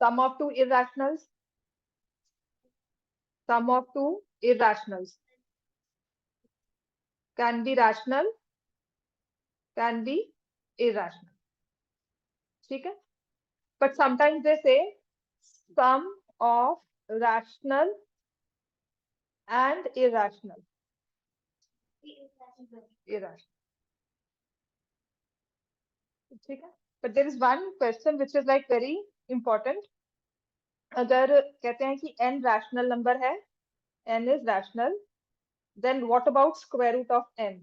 Sum of two irrationals. Sum of two irrationals can be rational, can be irrational. ठीक है? But sometimes they say sum of rational and irrational. Irrational. ठीक है? But there is one question which is like very important. अगर कहते हैं कि n rational number है, n is rational, then what about square root of n?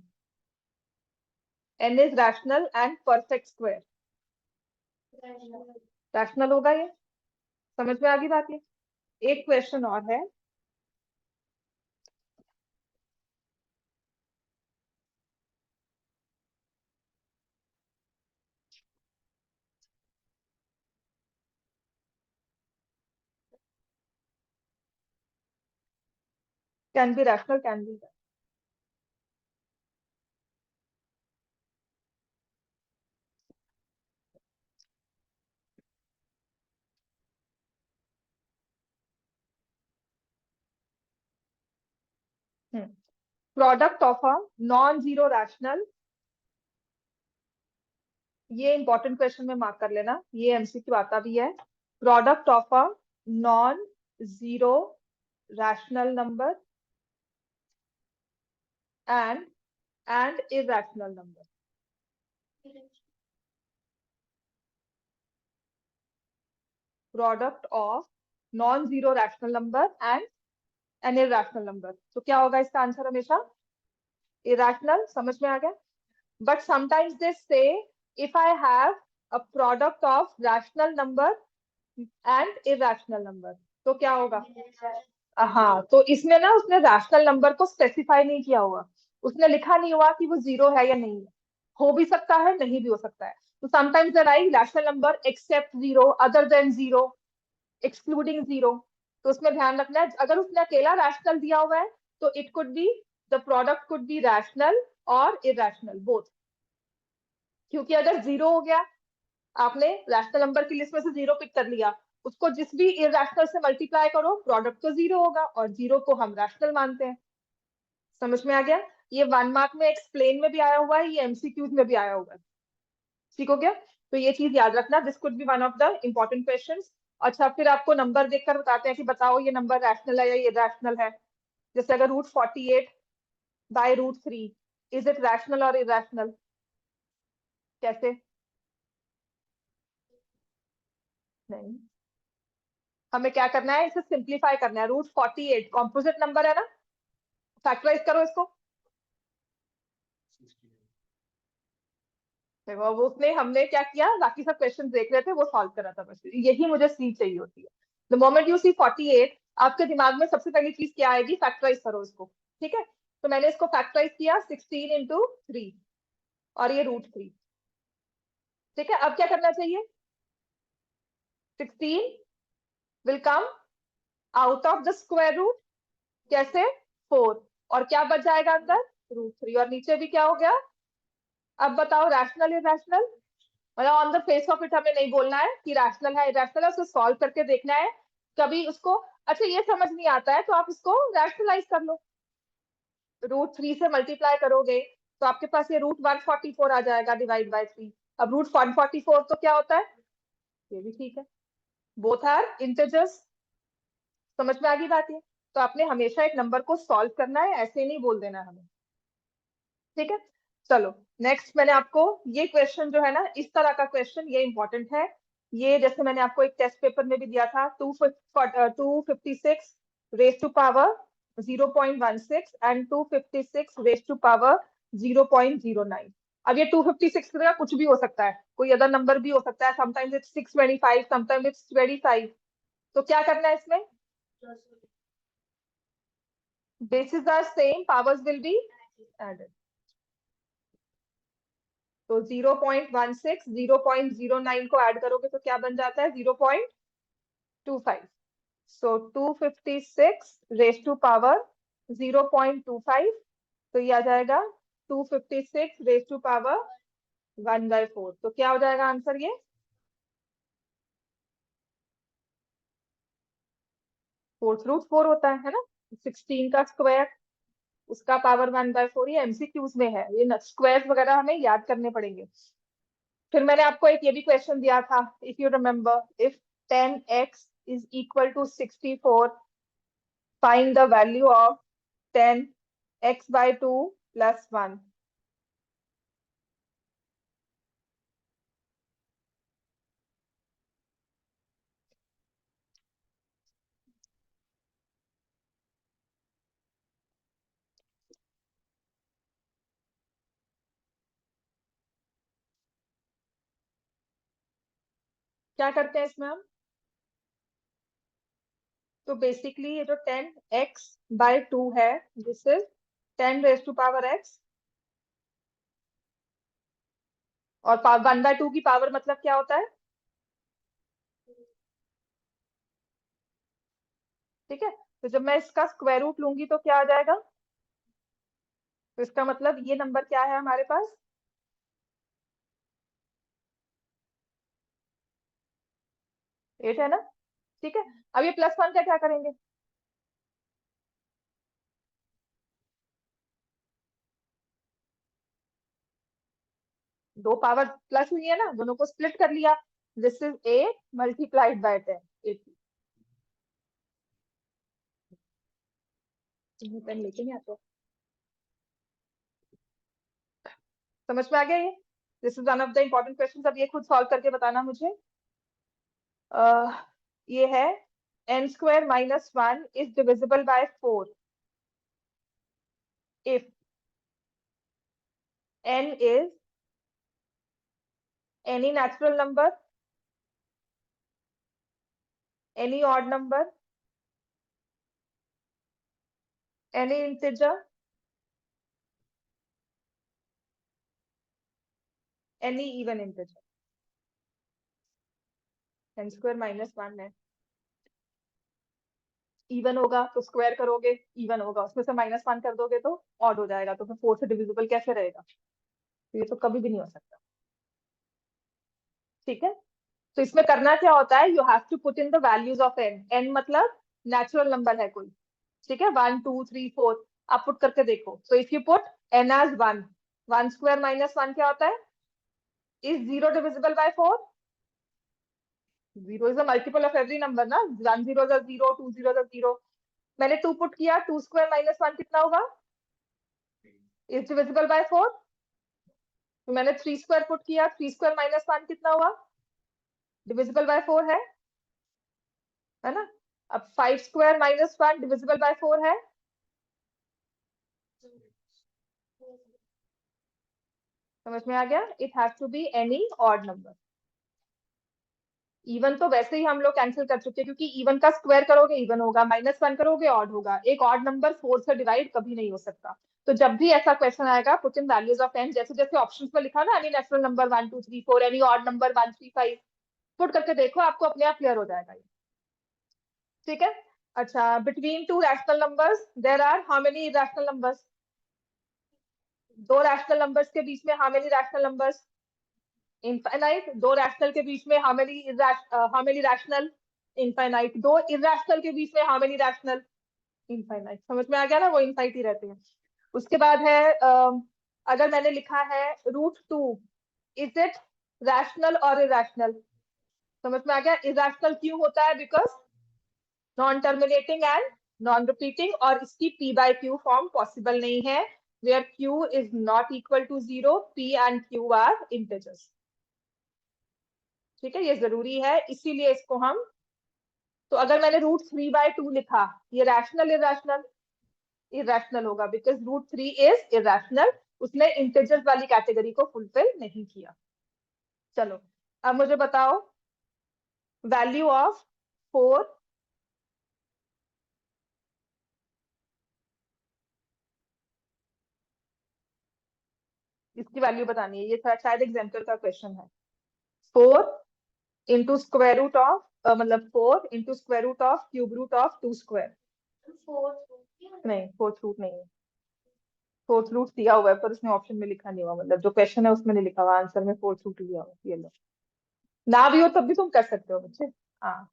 n is rational and perfect square. rational होगा ये? समझ में आ गई बात ये? एक क्वेश्चन और है. Can be rational, can be. Product of a non-zero rational. ये इंपॉर्टेंट क्वेश्चन में मार्क कर लेना, ये एमसीक्यू आता भी है. Product of a non zero rational number and irrational number. Product of non zero rational number and an irrational number. तो क्या होगा इसका आंसर? हमेशा इरैशनल. समझ में आ गया? बट समटाइम्स दे से if I have a product of rational number and irrational number, तो क्या होगा? हाँ, तो इसमें ना उसने रैशनल नंबर को स्पेसिफाई नहीं किया हुआ, उसने लिखा नहीं हुआ कि वो जीरो है या नहीं है. हो भी सकता है, नहीं भी हो सकता है. तो sometimes they right rational number except zero, other than zero, excluding zero. तो उसमें ध्यान रखना है, अगर उसने अकेला रैशनल दिया हुआ है तो it could be, the product could be rational और इरैशनल बोथ. क्योंकि अगर जीरो हो गया, आपने रैशनल नंबर की लिस्ट में से जीरो पिक कर लिया, उसको जिस भी इरैशनल से मल्टीप्लाई करो, प्रोडक्ट तो जीरो होगा, और जीरो को हम रैशनल मानते हैं. समझ में आ गया? ये 1 मार्क में एक्सप्लेन में भी आया हुआ है, ये एमसीक्यूज में भी आया हुआ है. ठीक हो गया? तो ये चीज याद रखना, this could be one of the important questions. अच्छा, फिर आपको नंबर देखकर बताते हैं कि बताओ ये नंबर रैशनल है या इरैशनल है. जैसे अगर √48 बाय √3, इज इट रैशनल और इरैशनल? कैसे? नहीं, हमें क्या करना है, इसे सिंप्लीफाई करना है. √48 कॉम्पोजिट नंबर है ना, फैक्टराइज करो इसको. देखो, वो उसने, हमने क्या किया, बाकी सब क्वेश्चन देख रहे थे, वो सॉल्व कर रहा था बस. यही मुझे सी चाहिए होती है. द मोमेंट यू सी 48, आपके दिमाग में सबसे पहली चीज क्या आएगी? फैक्टराइज करो इसको. ठीक है? तो मैंने इसको फैक्टराइज किया 16 इंटू 3 और ये √3. ठीक है? अब क्या करना चाहिए? 16 will come out of the square root. कैसे? 4. और क्या बच जाएगा अंदर? √3. और नीचे भी क्या हो गया? अब बताओ, रैशनल इरैशनल? मतलब on the face of it हमें नहीं बोलना है कि रैशनल है इरैशनल है, उसको सॉल्व करके देखना है. कभी उसको, अच्छा ये समझ नहीं आता है तो आप इसको रैशनलाइज कर लो. √3 से मल्टीप्लाई करोगे तो आपके पास ये √144 आ जाएगा डिवाइड बाय 3. अब √144 तो क्या होता है? ये भी ठीक है, बोथ आर इंटीजर्स. समझ में आ गई बात ये? तो आपने हमेशा एक नंबर को सॉल्व करना है, ऐसे नहीं बोल देना हमें. ठीक है? चलो नेक्स्ट, मैंने आपको ये क्वेश्चन जो है ना, इस तरह का क्वेश्चन ये इंपॉर्टेंट है. ये जैसे मैंने आपको एक टेस्ट पेपर में भी दिया था, 256 raise to power 0.16 and 256 raise to power 0.09. अब ये 256 का कुछ भी हो सकता है, कोई अदर नंबर भी हो सकता है. Sometimes it's 625, sometimes it's 25. तो क्या करना है इसमें? bases are same, powers will be added. तो 0.16 0.09 को ऐड करोगे तो क्या बन जाता है? 0.25. सो 256 रेज टू पावर 0.25, तो ये आ जाएगा 256 रेज टू पावर 1/4. तो क्या हो जाएगा आंसर? ये फोर्थ रूट 4 होता है ना। 16 का स्क्वायर, उसका पावर 1/4। ये एमसीक्यूज में है, ये स्क्वायर वगैरह हमें याद करने पड़ेंगे। फिर मैंने आपको एक ये भी क्वेश्चन दिया था, if you remember, if 10x is equal to 64, find the value of 10x/2 + 1। क्या करते हैं इसमें हम? तो बेसिकली ये जो 10x/2 है, दिस इज 10⁻⁴x, और 1/2 की पावर मतलब क्या होता है? ठीक है, तो जब मैं इसका स्क्वायर रूट लूंगी तो क्या आ जाएगा? तो इसका मतलब ये नंबर क्या है हमारे पास? 8 है ना। ठीक है, अब ये +1 का क्या करेंगे? दो पावर प्लस हुई है ना, दोनों को स्प्लिट कर लिया। This is 8 × 10। 80। पेन लेके नहीं आते? समझ में आ गया ये? This is one of the important question. अब ये खुद सॉल्व करके बताना मुझे। ये है n² - 1 is divisible by 4 if n is any natural number, any odd number, any integer, any even integer। n² - 1 है, इवन होगा तो स्क्वायर करोगे इवन होगा, उसमें से -1 कर दोगे तो ऑड हो जाएगा, तो फिर 4 से डिविजिबल कैसे रहेगा? तो ये तो कभी भी नहीं हो सकता। ठीक है, तो इसमें करना क्या होता है, you have to put in the values of n। n मतलब नेचुरल नंबर है कोई। ठीक है, 1 2 3 4, आप पुट करके देखो। तो if you put n as 1, 1² - 1 क्या होता है? Is 0 divisible by 4? 0 is a multiple of every number ना, 1 0 0, 2 0 0। मैंने 2 पुट किया, 2² - 1 कितना होगा? Is divisible by 4। तो मैंने 3² पुट किया, 3² - 1 कितना हुआ? डिविजिबल बाय 4 है ना। अब 5² - 1 डिविजिबल बाय 4 है। समझ में आ गया? It has to be any odd number. Even तो वैसे ही हम लोग कैंसिल कर चुके हैं, क्योंकि इवन का स्क्वायर करोगे इवन होगा, -1 करोगे ऑड होगा। एक ऑड नंबर 4 से डिवाइड कभी नहीं हो सकता। तो जब भी ऐसा क्वेश्चन आएगा, put in values of n, जैसे जैसे ऑप्शंस में लिखा ना, any natural number 1 2 3 4, any odd number 1 3 5, put करके देखो, आपको अपने आप क्लियर हो जाएगा ये। ठीक है, अच्छा, between two rational numbers there are how many irrational numbers? दो रैशनल नंबर्स के बीच में how many rational numbers? Infinite. दो रैशनल के बीच में हाउ मेनी रैशनल? इनफाइनाइट। दो इरेशनल के बीच में हाउ मेनी रैशनल? इनफाइनाइट। समझ में आ गया ना, वो इनफाइट ही रहते हैं। उसके बाद है अगर मैंने लिखा है √2, इज इट रैशनल और इरेशनल? समझ में आ गया? इरेशनल क्यों होता है? Because non terminating and non repeating, और इसकी p/q फॉर्म पॉसिबल नहीं है, where q is not equal to 0, p and q are integers। ठीक है, ये जरूरी है, इसीलिए इसको हम, तो अगर मैंने √3/2 लिखा, ये रैशनल इरेशनल? इरेशनल होगा, बिकॉज √3 इज इरेशनल, उसने इंटीजर्स वाली कैटेगरी को फुलफिल नहीं किया। चलो, अब मुझे बताओ वैल्यू ऑफ 4। इसकी वैल्यू बतानी है, ये शायद एग्जाम्पल का क्वेश्चन है। 4 इंटू स्क्वायर रूट ऑफ, मतलब 4 into square root of cube root of 2²। नहीं, फोर्थ रूट नहीं है। फोर्थ रूट दिया हुआ है, पर उसने ऑप्शन में लिखा नहीं हुआ, मतलब जो क्वेश्चन है उसमें नहीं लिखा हुआ, आंसर में फोर्थ रूट दिया हुआ है। ये लो, ना भी हो तब भी तुम कर सकते हो बच्चे। हाँ,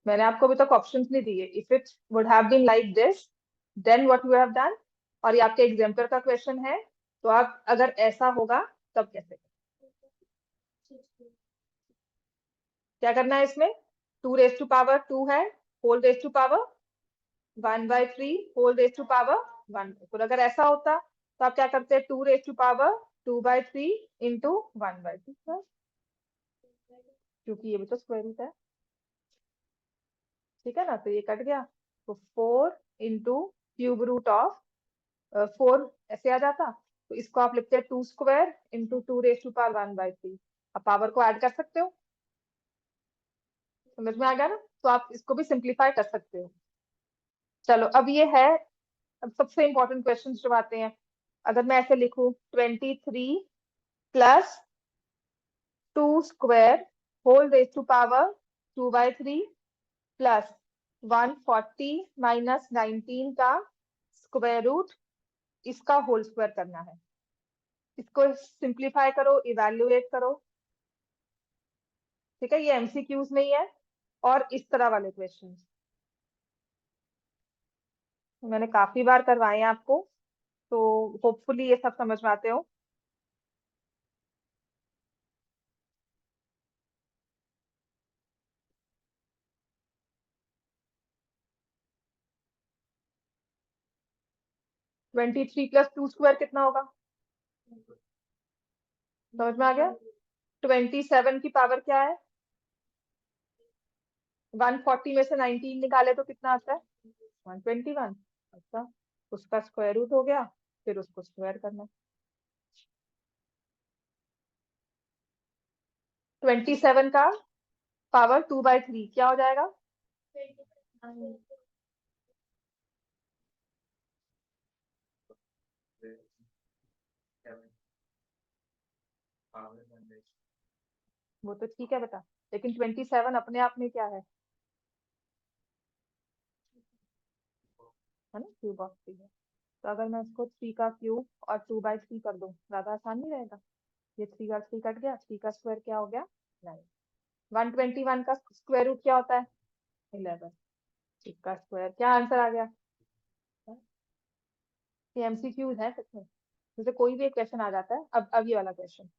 मैंने आपको अभी तक ऑप्शंस नहीं दिए. If it would have been like this, then what you have done. और ये आपके एग्जाम्पल का क्वेश्चन है, तो आप अगर ऐसा होगा तब कैसे, क्या करना है इसमें. 2 raised to power 2 है, whole raise to power 1/3 whole raise to power 1. और अगर ऐसा होता तो आप क्या करते हैं, 2 raised to power 2/3 इंटू 1/2, क्योंकि ये भी तो स्क्वायर रूट है. ठीक है ना, तो ये कट गया. तो 4 इंटू क्यूब रूट ऑफ 4 ऐसे आ जाता. तो इसको आप लिखते हैं 2² इंटू 2 raised to power 1/3. अब पावर को ऐड कर सकते हो, समझ में आ गया ना. तो आप इसको भी सिंप्लीफाई कर सकते हो. चलो अब ये है, अब सबसे इंपॉर्टेंट क्वेश्चन जो आते हैं. अगर मैं ऐसे लिखूं 23 plus 2² whole raise to power 2/3 plus 140 minus 19 का स्क्वायर रूट, इसका होल स्क्वायर करना है. इसको सिंप्लीफाई करो, इवैल्यूएट करो. ठीक है, ये एमसीक्यूज में ही है. और इस तरह वाले क्वेश्चन मैंने काफी बार करवाए हैं आपको, तो होपफुली ये सब समझ में आते हो. ट्वेंटी थ्री प्लस 2² कितना होगा, समझ में आ गया. 27 की पावर क्या है, 140 में से 19 निकाले तो कितना आता है, 121. अच्छा, उसका स्क्वायर रूट हो गया, फिर उसको स्क्वायर करना. 27 का पावर 2/3 क्या हो जाएगा, वो तो ठीक है बेटा, लेकिन 27 अपने आप में क्या है ना, क्यूब ऑफ 3 है. तो अगर मैं इसको 3 का क्यूब और 2/3 कर दूं, ज्यादा आसान नहीं रहेगा. ये 3 का 3 कट गया, 3 का स्क्वायर क्या हो गया, 9. 121 का स्क्वायर रूट क्या होता है, 11. इसका स्क्वायर, क्या आंसर आ गया. ये एमसीक्यूज है सच में, जैसे कोई भी एक क्वेश्चन आ जाता है. अब ये वाला क्वेश्चन,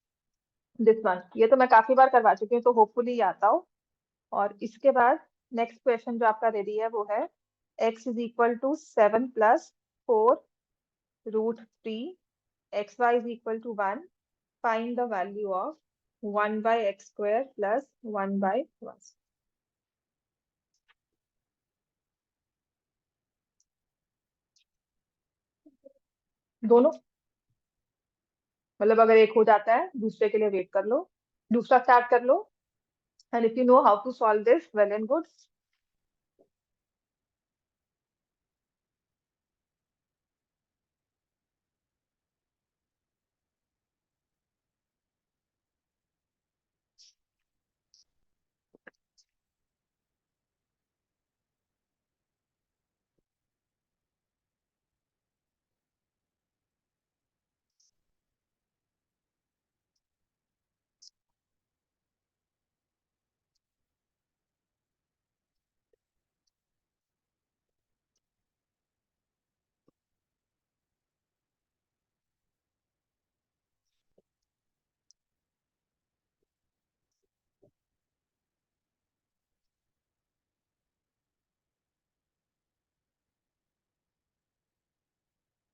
दिस वन, ये तो मैं काफी बार करवा चुकी हूँ, तो होपफुली ये आता हो. और इसके बाद नेक्स्ट क्वेश्चन जो आपका रेडी है वो है x = 7 + 4 √3 xy = 1. Find the value of 1/x² plus 1/1. दोनों, मतलब अगर एक हो जाता है दूसरे के लिए वेट कर लो, दूसरा स्टार्ट कर लो. And if you know how to solve this, well and good.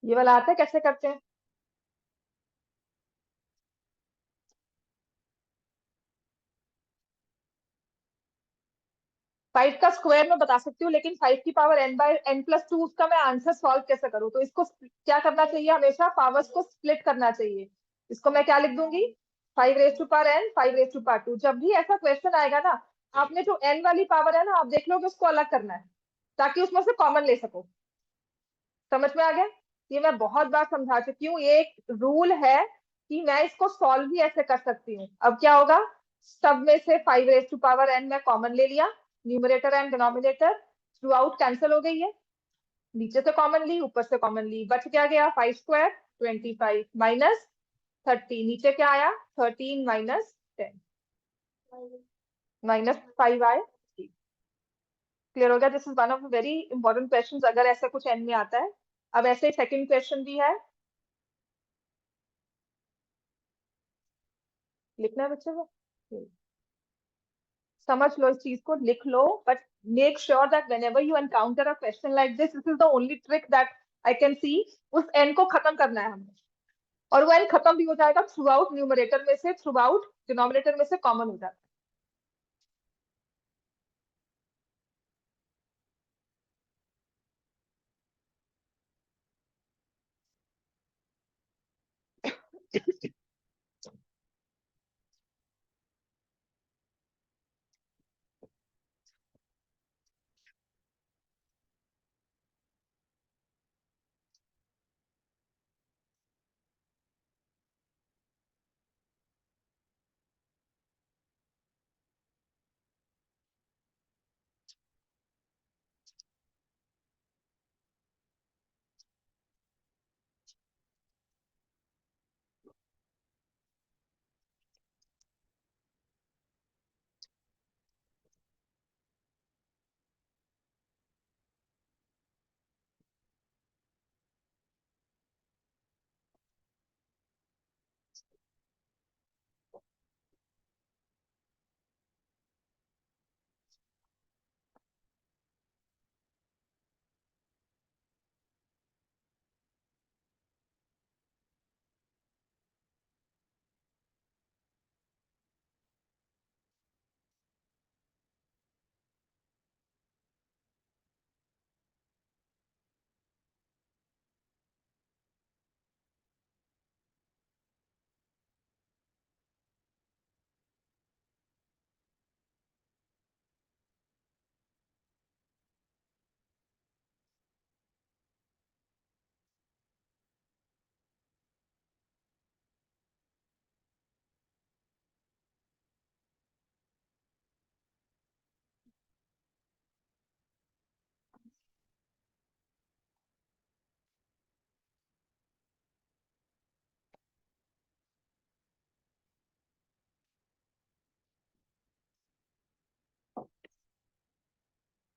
ये वाला आता है, कैसे करते हैं. 5 का स्क्वायर मैं बता सकती हूँ, लेकिन 5 की पावर n/n+2 उसका मैं आंसर सॉल्व कैसे करूँ. तो इसको क्या करना चाहिए, हमेशा पावर्स को स्प्लिट करना चाहिए. इसको मैं क्या लिख दूंगी, 5 raised to power n 5 raised to power 2. जब भी ऐसा क्वेश्चन आएगा ना, आपने जो n वाली पावर है ना, आप देख लो कि उसको अलग करना है, ताकि उसमें से कॉमन ले सको. समझ में आ गया. ये मैं बहुत बार समझा चुकी हूँ, ये एक रूल है कि मैं इसको सॉल्व भी ऐसे कर सकती हूँ. अब क्या होगा, सब में से 5 raised to power n मैं कॉमन ले लिया, numerator and denominator through out cancel हो गई है. नीचे से कॉमन ली, ऊपर से कॉमन ली, बच क्या गया, 5² 25 माइनस 30. नीचे क्या आया, 13 माइनस 10 -5 आए. क्लियर हो गया? This is one of very important question अगर ऐसा कुछ एंड में आता है। अब ऐसे सेकंड क्वेश्चन भी है, लिखना है बच्चे को, समझ लो इस चीज को, लिख लो, but make sure that whenever you encounter a question like this is the only trick that I can see, उस एन को खत्म करना है हमें, और वो एन खत्म भी हो जाएगा थ्रू आउट न्यूमरेटर में से, थ्रू आउट डिनोमिनेटर में से कॉमन हो जाता है।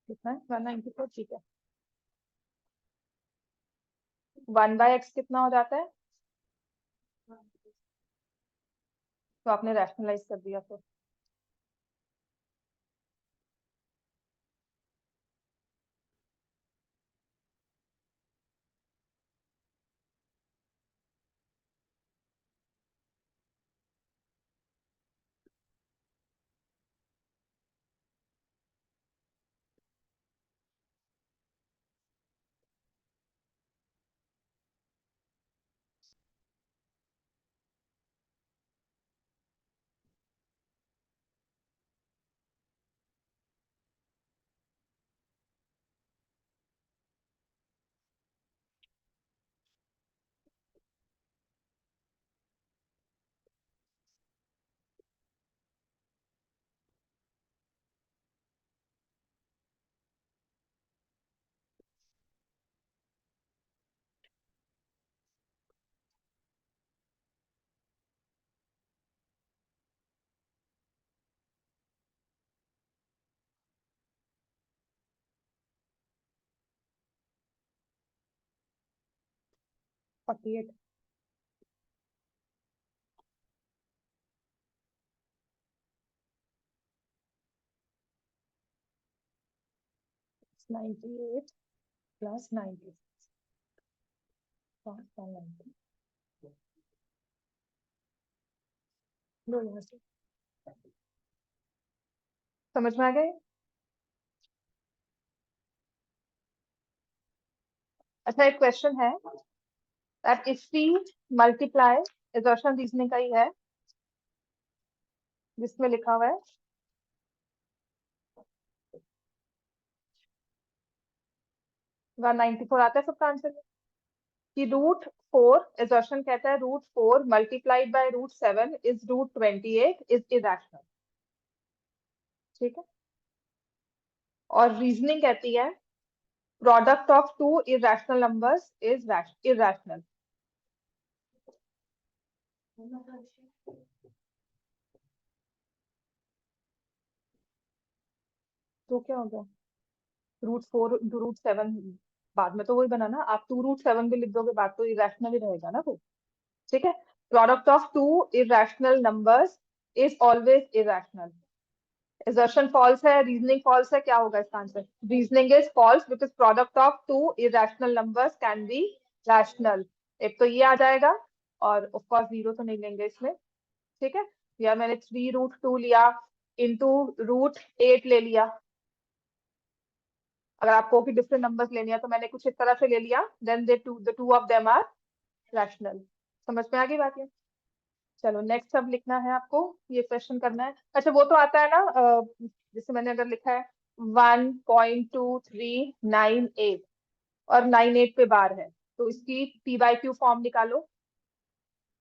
कितना है? 194, ठीक है। 1/x कितना हो जाता है? तो आपने रैशनलाइज कर दिया तो forty eight. Ninety eight plus 90, लो यहाँ से, समझ में आ गए? अच्छा, एक क्वेश्चन है that if we multiply, assertion reasoning का ही है, जिसमें लिखा हुआ है 194 आता है सबका आंसर कि √4, assertion कहता है √4 multiplied by √7 is √28 is irrational, ठीक है। और रीजनिंग कहती है product of two irrational numbers is irrational. तो क्या हो गया? √4 इंटू √7 बाद में तो वही बना ना, आप 2√7 भी लिख दोगे बात तो इरेशनल ही रहेगा ना वो। ठीक है, product of two irrational numbers is always irrational. assertion false है, रीजनिंग false है, क्या होगा इसका answer? Reasoning is false because product of two irrational numbers can be rational। एक तो ये आ जाएगा, और ऑफ कोर्स जीरो तो नहीं लेंगे इसमें। ठीक है, या मैंने 3√2 लिया इंटू √8 ले लिया। अगर आपको भी डिफरेंट नंबर्स लेनी है तो मैंने कुछ इस तरह से ले लिया, then the two of them are rational. समझ में आ गई बात ये? चलो नेक्स्ट अब लिखना है आपको, ये क्वेश्चन करना है। अच्छा वो तो आता है ना, जैसे मैंने अगर लिखा है 1.2398 और 98 पे बार है, तो इसकी p/q फॉर्म निकालो।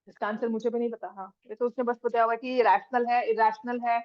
इसका आंसर मुझे भी नहीं पता। हाँ, ये तो उसने बस बताया हुआ कि रैशनल है, इरेशनल है।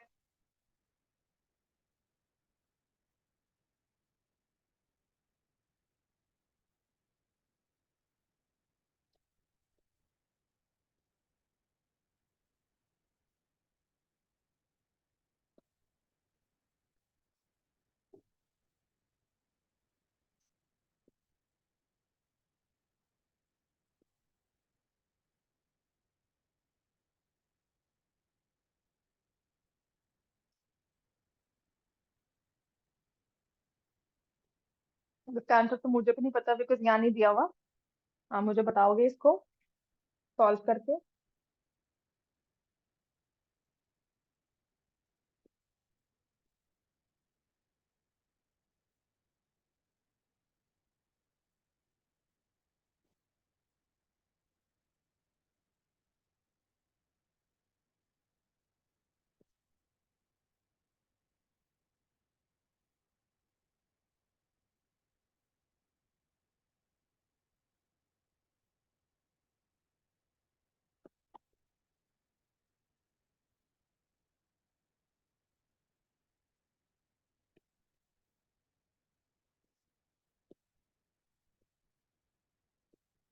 इसका आंसर तो मुझे भी नहीं पता बिकॉज यहाँ नहीं दिया हुआ। हाँ, मुझे बताओगे इसको सॉल्व करके?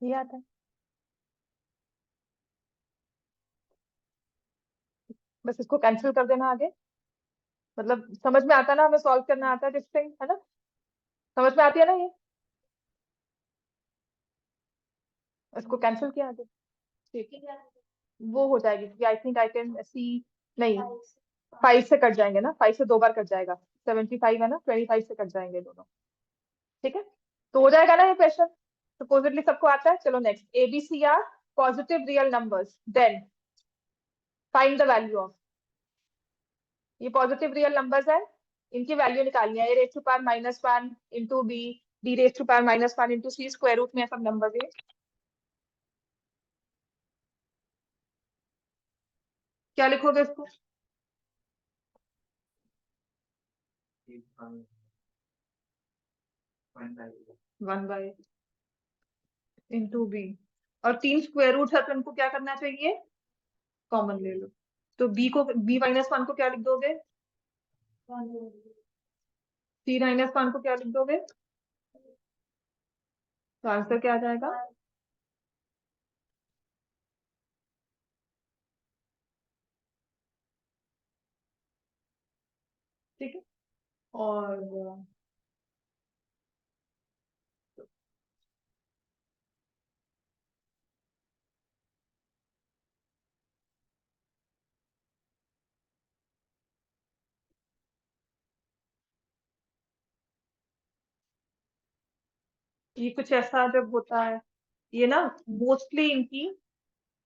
ये आता है, बस इसको कैंसिल कर देना आगे। मतलब समझ में आता है ना, हमें सॉल्व करना आता है डिस्टिंग, है ना? समझ में आती है ना ये? इसको कैंसिल किया आगे। ठीक है, वो हो जाएगी क्योंकि आई थिंक आई कैन सी। नहीं, 5 से कट जाएंगे ना, 5 से 2 बार कट जाएगा। 75 है ना, 25 से कट जाएंगे दोनों। ठीक है, तो हो जाएगा ना ये क्वेश्चन? सपोजिटली सबको आता है। चलो next, A B C are positive real numbers, then find the value of. ये पॉजिटिव रियल नंबर्स है, इनकी वैल्यू निकालनी है। A raise to power -1 into B, B raise to power -1 into C, square root में सब नंबर है। क्या लिखोगे इसको? 1 बाई इंटू बी, और 3 स्क्वायर रूट है तो इनको क्या करना चाहिए? कॉमन ले लो। तो b-1 को क्या लिख दोगे? c-1 को क्या लिख दोगे? तो आंसर क्या आ जाएगा? ठीक है, और ये कुछ ऐसा जब होता है, ये ना मोस्टली इनकी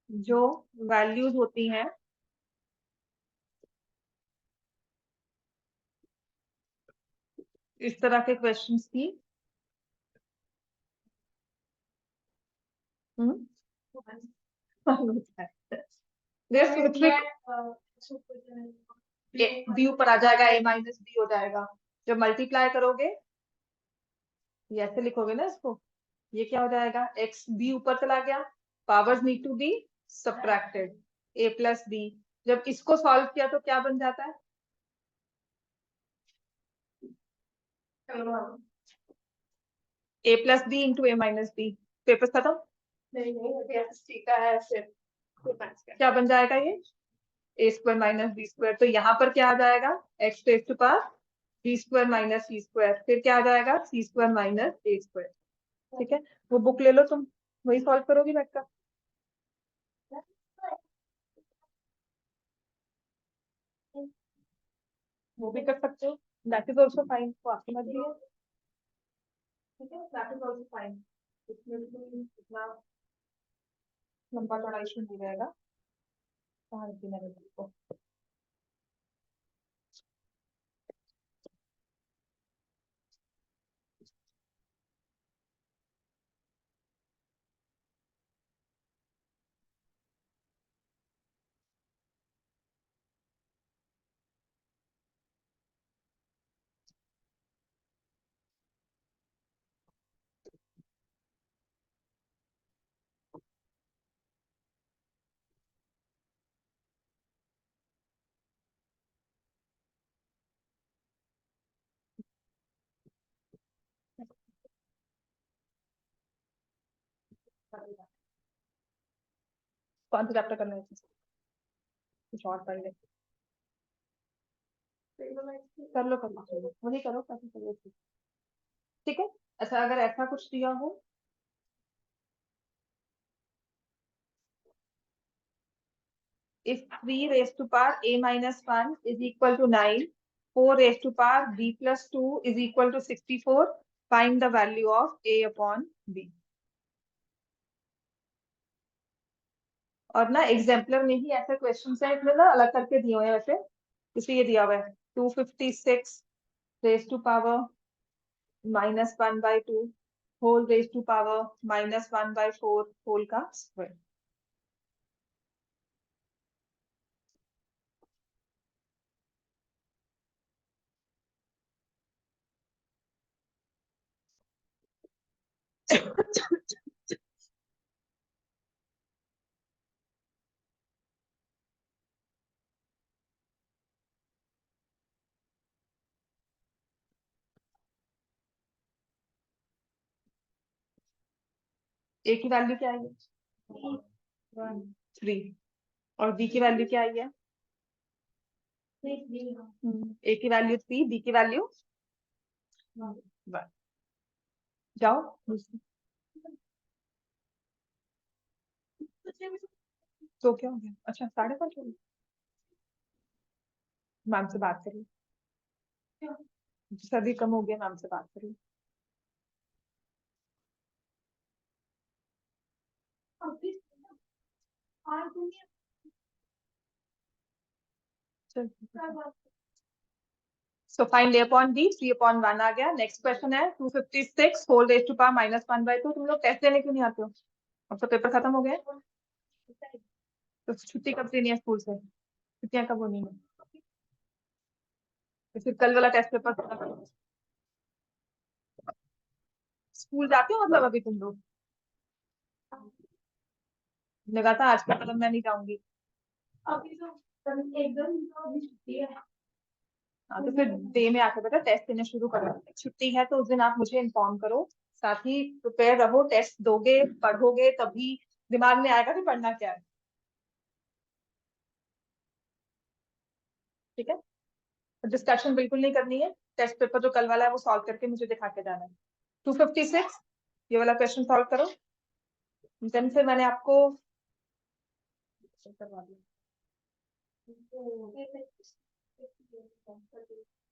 जो वैल्यूज होती हैं, इस तरह के क्वेश्चंस की। हम्म बी ऊपर आ जाएगा, a-b हो जाएगा। जब मल्टीप्लाई करोगे, ये ऐसे लिखोगे ना इसको, ये क्या हो जाएगा? एक्स बी ऊपर चला गया, powers need to be subtracted, a+b। जब इसको सॉल्व किया तो क्या बन जाता है? a+b into a-b। पेपर खत्म। नहीं नहीं, अभी ऐसे सीखा है सिर्फ। क्या बन जाएगा ये? a² - b²। तो यहाँ पर क्या आ जाएगा? x raise to power B square minus C square, फिर क्या आ जाएगा C square minus A square. ठीक है, वो बुक ले लो तुम, वही सॉल्व करोगी मैथ का। वो भी कर सकते हो, दैट इज ऑल्सो फाइन, वो आपकी मर्जी है। ठीक है, दैट इज ऑल्सो फाइन, इसमें भी इतना लंबा चौड़ा इशू नहीं रहेगा। कहाँ रखी मैंने इसको? कौन सा चैप्टर करना है? कुछ और पढ़ ले, कर लो वही करो, कैसे करो। ठीक है, अच्छा अगर ऐसा कुछ दिया हो, if 3 raised to power a minus 1 is equal to 9, 4 raised to power b plus 2 is equal to 64, find the value of a upon b। और ना एग्जाम्पलर में ही ऐसे क्वेश्चन है, इसमें ना अलग करके दिए हुए हैं वैसे, इसलिए ये दिया हुआ है 256 raise to power -1/2 whole raise to power -1/4 whole का स्क्वायर। ए की वैल्यू क्या आई है? 3। और बी की वैल्यू क्या आई है? ए की वैल्यू 3, बी की वैल्यू 1। जाओ तो क्या हो गया? अच्छा 5:30 हो गए, मैम से बात करिए, सर्दी कम हो गया, मैम से बात करिए। सो फाइंड ए अपॉन बी, 3/1 आ गया। नेक्स्ट क्वेश्चन है 256 होल रेज टू पावर -1/2। तुम लोग टेस्ट देने क्यों नहीं आते हो? अब तो पेपर खत्म हो गए, तो छुट्टी कब देनी है स्कूल से? छुट्टियां कब होनी है? तो फिर कल वाला टेस्ट पेपर स्कूल जाते हो मतलब अभी तुम लोग? लगा था आज का मतलब मैं नहीं जाऊंगी। अभी तो एकदम छुट्टी है। हाँ तो फिर डे में आके बेटा टेस्ट देने शुरू करो। छुट्टी है तो उस दिन आप मुझे इन्फॉर्म करो, साथ ही प्रिपेयर रहो, टेस्ट दोगे पढ़ोगे तभी दिमाग में आएगा कि पढ़ना क्या है। ठीक है, डिस्कशन बिल्कुल नहीं करनी है, टेस्ट पेपर जो कल वाला है वो सॉल्व करके मुझे दिखा के जाना है। 256 ये वाला क्वेश्चन सॉल्व करो, देन फिर मैंने आपको करवा दिया।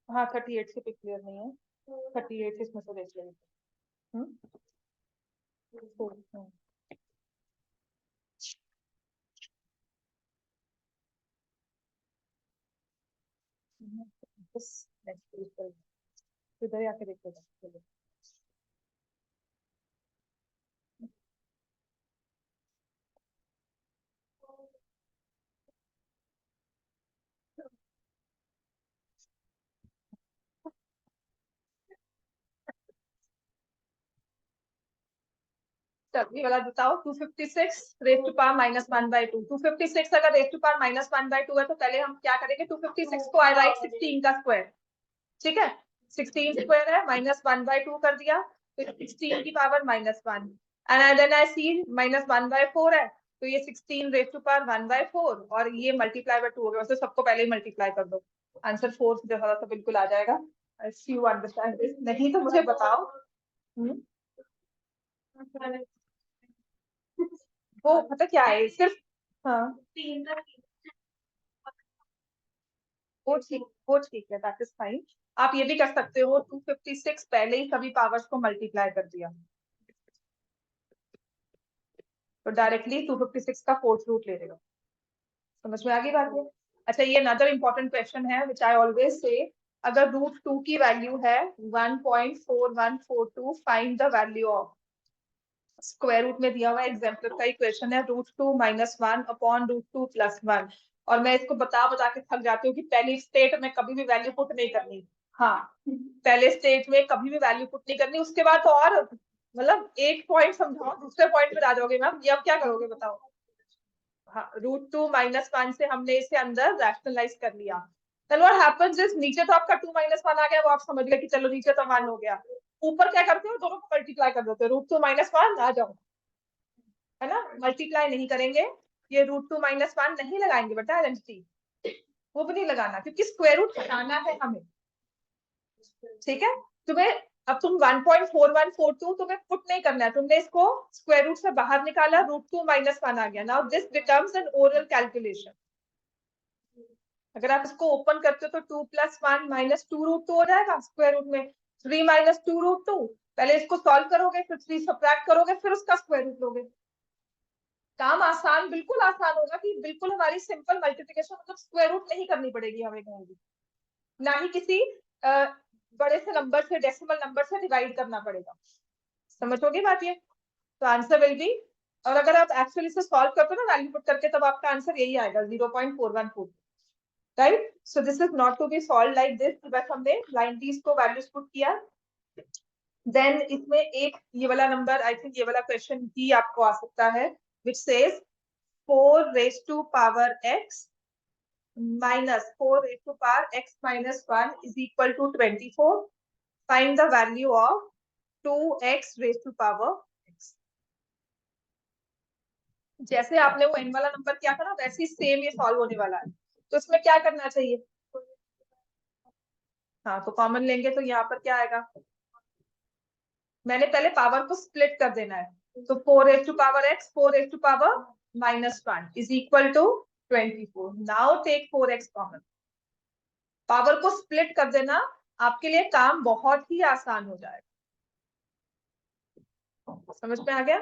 हाँ 38 से पिक क्लियर नहीं है, 38 इसमें से देख लेंगे। इधर ही आके देख लेते। ये वाला बताओ 256 रेज टू पावर -1/2। 256 अगर रेज टू पावर -1/2 है तो पहले हम क्या करेंगे, 256 को आई राइट 16 का स्क्वायर। ठीक है, 16 स्क्वायर है, -1/2 कर दिया, फिर 16 की पावर -1 एंड देन आई सी -1/4 है, तो ये 16 रेज टू पावर 1/4 और ये मल्टीप्लाई बाय 2 हो गया। वैसे सबको पहले ही मल्टीप्लाई कर दो, आंसर 4 जैसा बिल्कुल आ जाएगा। यू अंडरस्टैंड दिस, नहीं तो मुझे बताओ। वो पता क्या है सिर्फ, हाँ वो ठीक है, दैट इज फाइन। आप ये भी कर सकते हो 256 पहले ही सभी पावर्स को मल्टीप्लाई कर दिया, तो डायरेक्टली 256 का फोर्थ रूट ले लेगा। समझ में आ गई बात है? अच्छा, ये अनदर इंपॉर्टेंट क्वेश्चन है विच आई ऑलवेज से, अगर रूट 2 की वैल्यू है 1.4142, find the value of, square root में दिया हुआ एग्जाम्पल का इक्वेशन है √2 - 1 अपॉन √2 + 1, और मैं इसको बता बता के थक जाती हूँ कि पहली स्टेट में कभी भी वैल्यू पुट नहीं करनी। हाँ, पहले स्टेट में कभी भी वैल्यू पुट नहीं करनी, उसके बाद तो और मतलब एक पॉइंट समझाओ दूसरे पॉइंट पे आ जाओगे मैम, ये अब क्या करोगे बताओ। हाँ, √2 - 1 से हमने इसे अंदर रैशनलाइज कर लिया। then what happens is, नीचे तो आपका 2 - 1 आ गया, वो आप समझ गए कि चलो नीचे तो 1 हो गया। ऊपर क्या करते हो, दोनों को मल्टीप्लाई कर देते हो, √2 - 1 आ जाओ, है ना, मल्टीप्लाई नहीं करेंगे, ये √2 - 1 नहीं लगाएंगे बेटा आइडेंटिटी, वो भी नहीं लगाना, क्योंकि स्क्वायर रूट हटाना है हमें। ठीक है, तुम्हें अब तुम 1.4142 तुम्हें पुट नहीं करना है, तुमने इसको स्क्वायर रूट से बाहर निकाला, √2 - 1 आ गया। Now this becomes N oral calculation. अगर आप इसको ओपन करते हो तो 2 + 1 - 2 √2 हो जाएगा स्क्वायर रूट में, 3 - 2 √2, पहले इसको सॉल्व करोगे, फिर 3 सब्ट्रैक्ट करोगे, फिर उसका स्क्वायर रूट लोगे। काम आसान, बिल्कुल आसान होगा कि बिल्कुल हमारी सिंपल मल्टीप्लिकेशन, मतलब स्क्वायर रूट नहीं करनी पड़ेगी हमें कहीं भी, ना ही किसी बड़े से नंबर से, डेसिमल नंबर से डिवाइड करना पड़ेगा। समझोगे बात ये? तो आंसर विल बी, और अगर आप एक्चुअली से सॉल्व करते हो ना वैल्यू पुट करके, तब आपका आंसर यही आएगा 0.414, right. So this is not to be solve like this, बस हमने 90s को वैल्यूज पुट किया। देन इसमें एक ये वाला नंबर, आई थिंक ये वाला क्वेश्चन भी आपको आ सकता है, which says 4 raised to power x minus 4 raised to power x minus 1 is equal to 24. Find the value of 2x raised to power x. जैसे आपने वो n वाला नंबर किया था ना, वैसे ही सेम ये सॉल्व होने वाला है। तो इसमें क्या करना चाहिए? हाँ, तो कॉमन लेंगे तो यहाँ पर क्या आएगा, मैंने पहले पावर को स्प्लिट कर देना है, तो 4 raised to power x 4 raised to power -1 is equal to 24. Now take 4x common, power को स्प्लिट कर देना, आपके लिए काम बहुत ही आसान हो जाएगा। समझ में आ गया?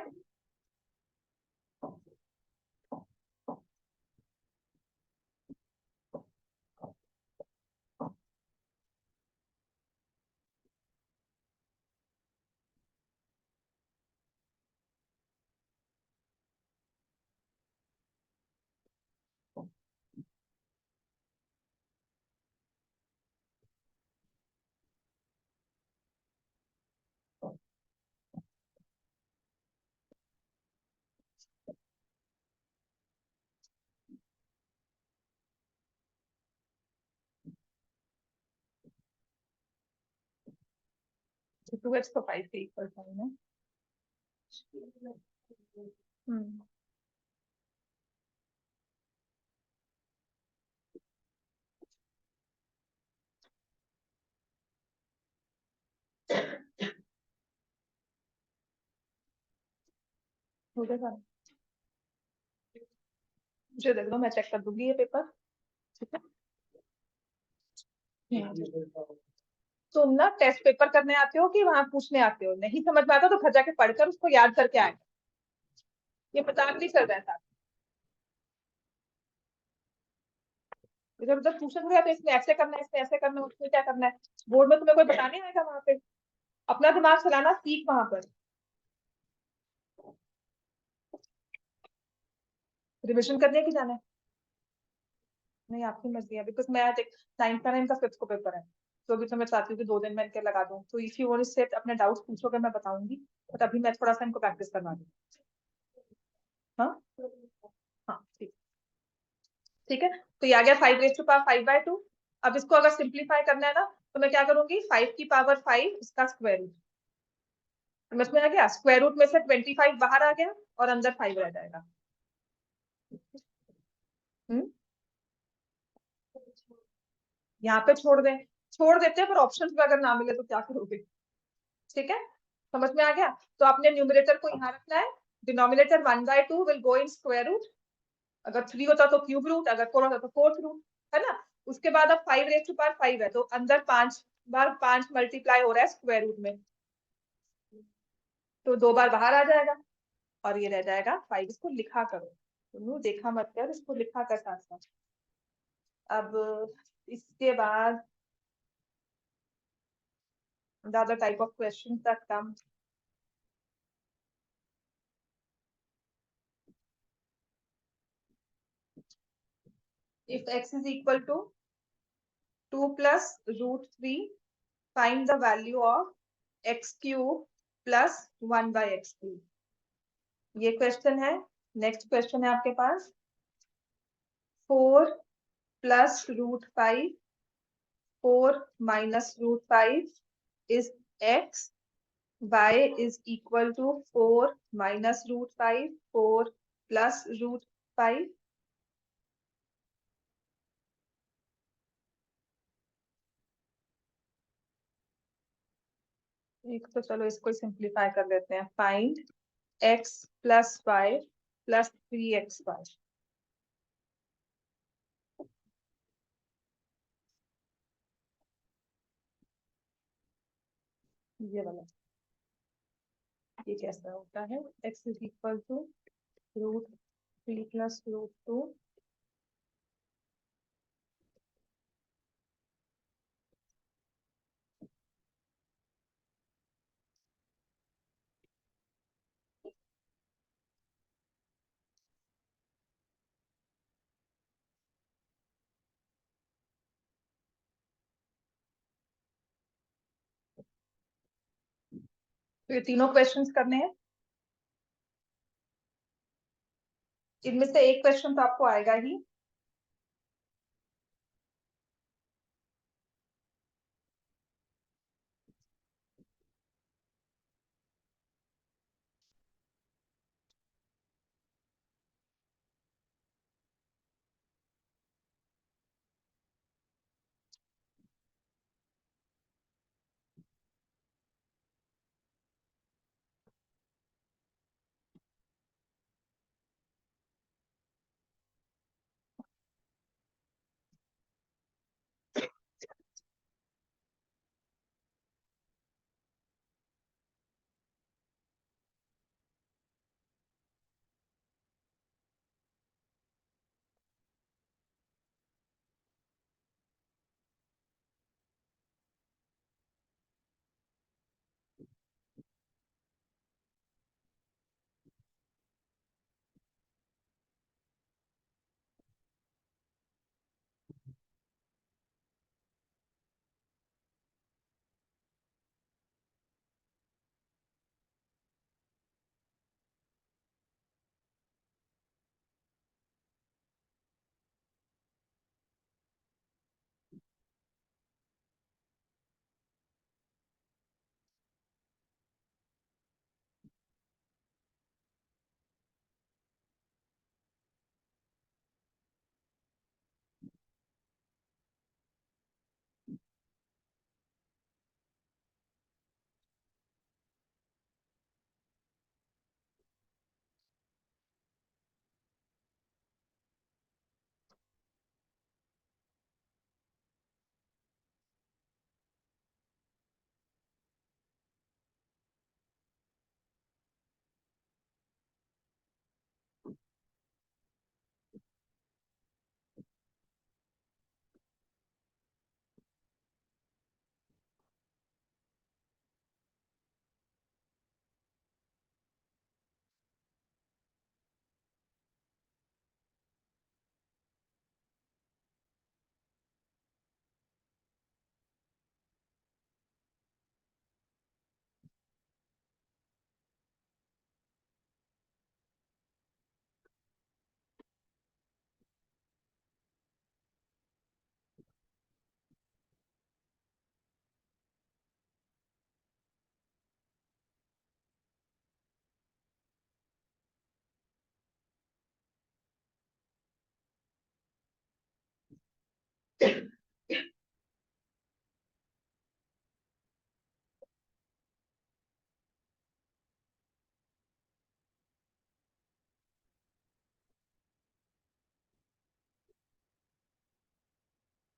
तो 2x तो 5 के इक्वल था ना। हो गया सारा? मुझे देख लो, मैं चेक कर दूंगी ये पेपर। ठीक है, तुम ना टेस्ट पेपर करने आते हो कि वहां पूछने आते हो? नहीं समझ में आता तो घर जाके पढ़कर उसको याद करके आए, ये मजाक नहीं चल रहा था। इधर उधर पूछा थोड़ा, तो इसमें ऐसे करना है, इसमें ऐसे करना है, उसमें क्या करना है, बोर्ड में तुम्हें कोई बताने आएगा वहां पे? अपना दिमाग चलाना सीख वहां पर, रिविजन करने की जाना है। नहीं, आपकी मर्जी है, बिकॉज मैं देख 9th का 9th का 5th को पेपर है, तो अभी तो मैं चाहती हूँ कि 2 दिन में इनके लगा दूँ, तो if you want to set अपने डाउट्स पूछोगे मैं बताऊंगी, बट अभी मैं थोड़ा सा इनको प्रैक्टिस करवा दूँ। हाँ हाँ, ठीक, ठीक है। तो ये आ गया 5 raised to power 5/2। अब इसको अगर सिंप्लीफाई करना है ना, तो मैं क्या करूंगी, 5 की पावर 5 इसका स्क्वायर रूट, समझ में आ गया? स्क्वायर रूट में से 25 बाहर आ गया और अंदर 5 रह जाएगा। यहाँ पे छोड़ दें, छोड़ देते हैं, पर ऑप्शंस में अगर ना मिले तो क्या करोगे? ठीक है, समझ में आ गया? तो आपने न्यूमरेटर को यहाँ रखना है, denominator 1/2 will go in square root, अगर 3 होता तो क्यूब रूट, अगर 4 होता तो फोर्थ रूट, है ना? उसके बाद अब 5 है, तो अंदर 5 बार 5 मल्टीप्लाई हो रहा है स्क्वायर रूट में, तो 2 बार बाहर आ जाएगा और ये रह जाएगा 5। इसको लिखा करो, तुम देखा मत कर, इसको लिखा कर साथ साथ। अब इसके बाद the other type of questions that come. If x is equal to 2 plus root 3, find the value of x cube plus 1 by x cube. ये क्वेश्चन है। नेक्स्ट क्वेश्चन है आपके पास 4 plus root 5, 4 minus root 5 is x, y is equal to 4 minus root 5, 4 plus root 5. एक तो चलो इसको simplify कर लेते हैं। Find x plus 5 plus 3xy। ये वाला, ये कैसा होता है? x is equal to root 3 plus root 2, तो ये तीनों क्वेश्चंस करने हैं। इनमें से एक क्वेश्चन तो आपको आएगा ही।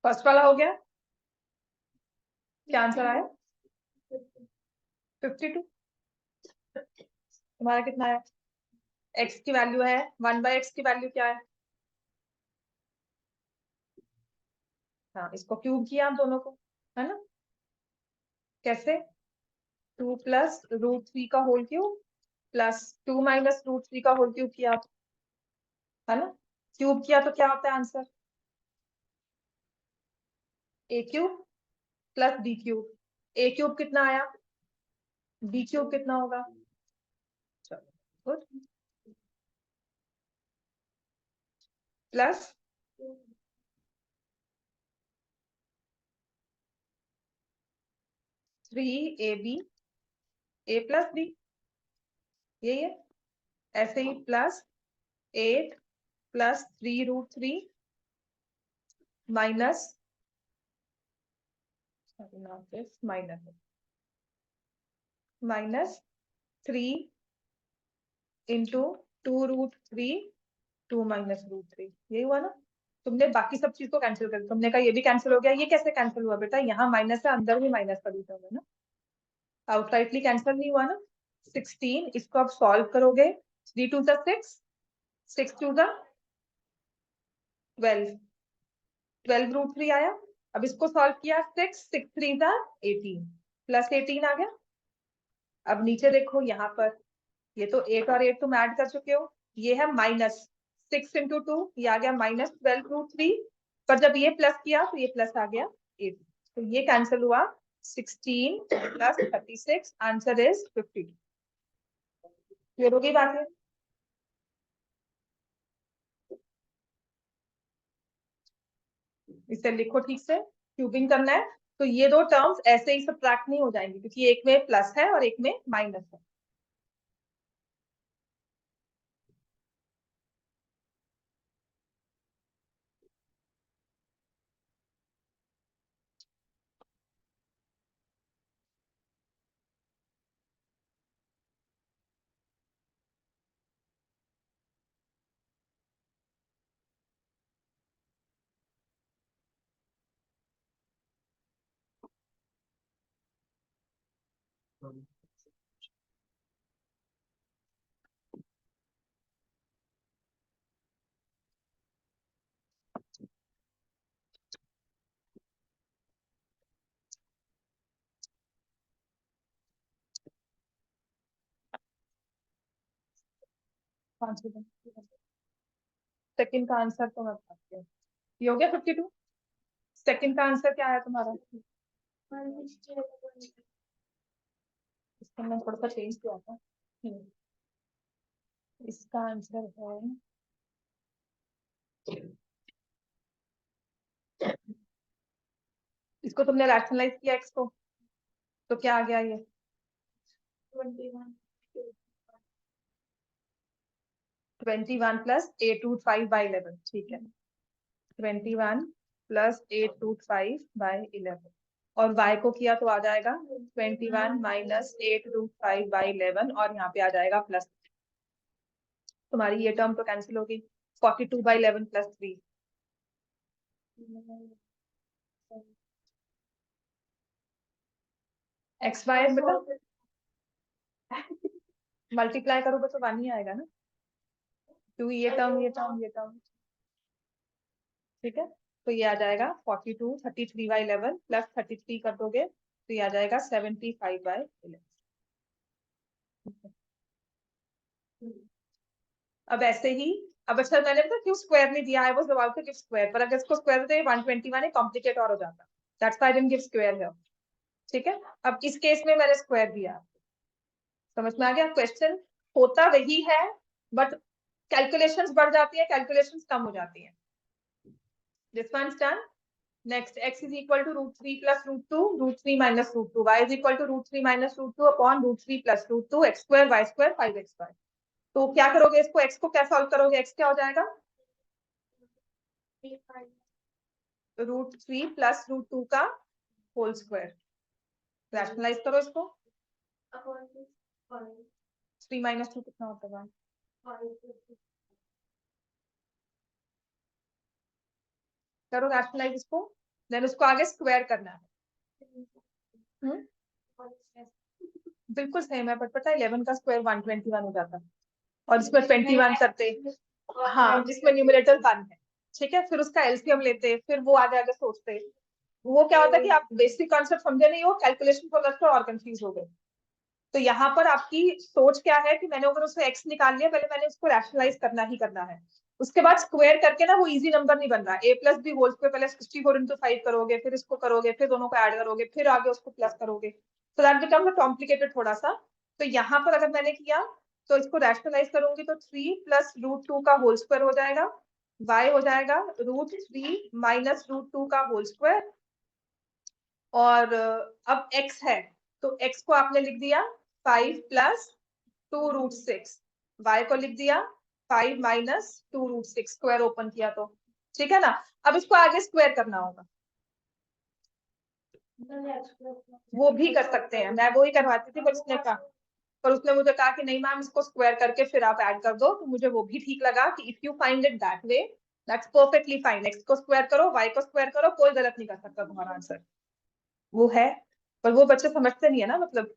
फर्स्ट वाला हो गया, क्या आंसर आया? 52। तुम्हारा कितना है? एक्स की वैल्यू है 1/x की वैल्यू क्या है? हाँ, इसको क्यूब किया आप दोनों को, है ना? कैसे? 2 + √3 का होल क्यूब प्लस 2 - √3 का होल क्यूब किया आप, है ना? क्यूब किया तो क्या होता है आंसर? a³ + b³ a³ कितना आया? b³ कितना होगा? चलो good. Plus 3ab a + b, यही है। ऐसे ही प्लस 8 + 3√3 माइनस माइनस 3 इंटू 2√3 2 - √3, यही हुआ ना? तुमने बाकी सब चीज को कैंसिल कर दिया, तुमने कहा ये भी कैंसिल हो गया, ये कैसे कैंसिल हुआ बेटा? यहाँ माइनस है, अंदर भी माइनस कर दिया होगा ना, आउटराइटली कैंसिल नहीं हुआ ना। 16, इसको आप सॉल्व करोगे, 3 × 2 = 6, 6 × 2 = 12, 12√3 आया। अब इसको सॉल्व किया, 6 6 3 = 18 प्लस 18 आ गया। अब नीचे देखो यहाँ पर, ये तो 8 और 8 तुम ऐड कर चुके हो, ये है -6 × 2, ये आ गया -12√3, पर जब ये प्लस किया तो ये प्लस आ गया 8, तो ये कैंसिल हुआ। 16 + 36, आंसर इज 52। क्लियर हो गई बात है? इसे लिखो ठीक से, क्यूबिंग करना है, तो ये दो टर्म्स ऐसे ही सब्ट्रैक्ट नहीं हो जाएंगी, क्योंकि एक में प्लस है और एक में माइनस है। सेकंड का आंसर तो मैं बताती हूँ, ये हो गया 52। सेकंड का आंसर क्या है तुम्हारा? इसको मैं थोड़ा सा चेंज किया था। इसका आंसर है, इसको तुमने रैशनलाइज किया x को, तो क्या आ गया? ये 21 + 825/11, ठीक है। 21 + 825/11, और y को किया तो आ जाएगा 21 - 825/11, और यहाँ पे आ जाएगा प्लस। तुम्हारी ये टर्म तो कैंसिल होगी, 42/11 + 3, एक्स वाई मतलब मल्टीप्लाई करोगे तो 1 ही आएगा ना, क्योंकि ये टर्म ये टर्म ये टर्म, ठीक है। तो ये आ जाएगा 42 33/11 + 33 कर दोगे तो ये आ जाएगा 75/11। अब ऐसे ही, अब अच्छा मैंने पता क्यों स्क्वायर नहीं दिया, I was about to give square, पर अगर इसको स्क्वायर दे 121 है, कॉम्प्लिकेट और हो जाता, that's why I didn't give square here, ठीक है। अब इस केस में मैंने स्क्वायर दिया, समझ में आ गया? क्वेश्चन होता वही है, बट कैलकुलेशंस बढ़ जाती है, कैलकुलेशंस कम हो जाती है। This one is done. Next, x is equal to √3 + √2 √3 - √2, y is equal to √3 - √2 upon √3 + √2, x² y² 5x²। तो क्या करोगे इसको, x को क्या सॉल्व करोगे, x क्या हो जाएगा? √3 + √2 का होल स्क्वायर, रैशनलाइज करो इसको। 3 - 2 कितना होता है? करो रैशनलाइज इसको, देन उसको आगे स्क्वायर करना है। बिल्कुल सेम है, बट पता है 11 का स्क्वायर 121 हो जाता है, और इसमें 21 करते, हाँ जिसमें न्यूमरेटर 1 है, ठीक है। फिर उसका एलसीएम लेते, फिर वो आगे आगे सोचते। वो क्या होता है कि आप बेसिक कॉन्सेप्ट समझे नहीं हो, कैलकुलेशन को लगता और कंफ्यूज हो गए। तो यहाँ पर आपकी सोच क्या है कि मैंने अगर उसमें एक्स निकाल लिया, पहले मैंने उसको रैशनलाइज करना ही करना है। उसके बाद स्क्वायर करके ना वो इजी नंबर नहीं बन रहा। ए प्लस बी होल स्क्वायर, पहले 64 इंटू 5 करोगे, फिर इसको करोगे, फिर दोनों को ऐड करोगे, फिर आगे उसको प्लस करोगे, तो दैट बिकम्स कॉम्प्लिकेटेड थोड़ा सा। तो यहाँ पर अगर मैंने किया तो इसको रैशनलाइज करूंगी तो 3 प्लस रूट 2 का होल स्क्वायर हो जाएगा, y हो जाएगा रूट 3 माइनस रूट 2 का होल स्क्वायर। और अब x है तो x को आपने लिख दिया 5 प्लस 2 रूट 6, y को लिख दिया 5 माइनस 2 रूट 6, स्क्वायर ओपन किया तो ठीक है ना। अब इसको आगे स्क्वायर करना होगा, वो भी कर सकते हैं, मैं वो ही करवाती थी, पर उसने कहा, पर उसने मुझे कहा कि नहीं मैम इसको स्क्वायर करके फिर आप ऐड कर दो, तो मुझे वो भी ठीक लगा कि if you find it that way that's perfectly fine. X को स्क्वायर करो, वाई को स्क्वायर करो, कोई गलत नहीं कर सकता तुम्हारा आंसर, वो है। पर वो बच्चे समझते नहीं है ना, मतलब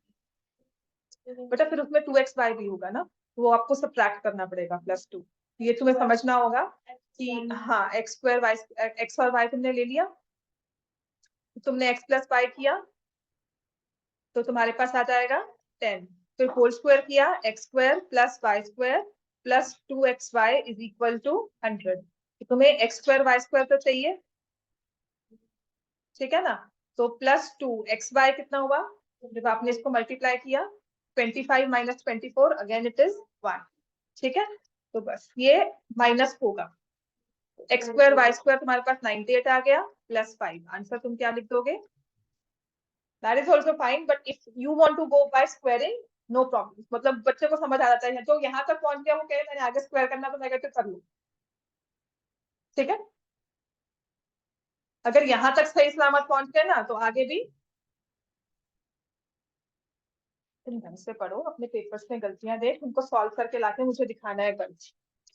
बेटा फिर उसमें 2xy भी होगा ना, वो आपको सब्ट्रैक्ट करना पड़ेगा +2। ये तुम्हें समझना होगा कि हाँ एक्स स्क्वायर वाई, एक्स और वाई तुमने ले लिया, तुमने एक्स प्लस वाई किया तो तुम्हारे पास आ जाएगा 10, फिर होल स्क्वायर किया X square plus Y square plus 2xy is equal to 100। तुम्हें एक्स स्क्वायर वाई स्क्वायर तो चाहिए, ठीक है ना। तो +2xy कितना हुआ, जब आपने इसको मल्टीप्लाई किया 25 माइनस 24 अगेन इट इज 1, ठीक है। तो बस ये माइनस होगा, एक्स स्क्वायर वाई स्क्वायर तुम्हारे पास 98 आ गया +5, आंसर तुम क्या लिख दोगे, that is also fine, but if you want to go by squaring no problem, मतलब बच्चे को समझ आ जाता है, जो यहाँ तक पहुंच गया वो कहे मैंने आगे स्क्वायर करना तो नेगेटिव कर लूं, ठीक है। अगर यहाँ तक सही सलामत पहुंच गए ना तो आगे भी तुम ढंग से पढ़ो, अपने पेपर्स में गलतियां देख, उनको सॉल्व करके लाके मुझे दिखाना है कल,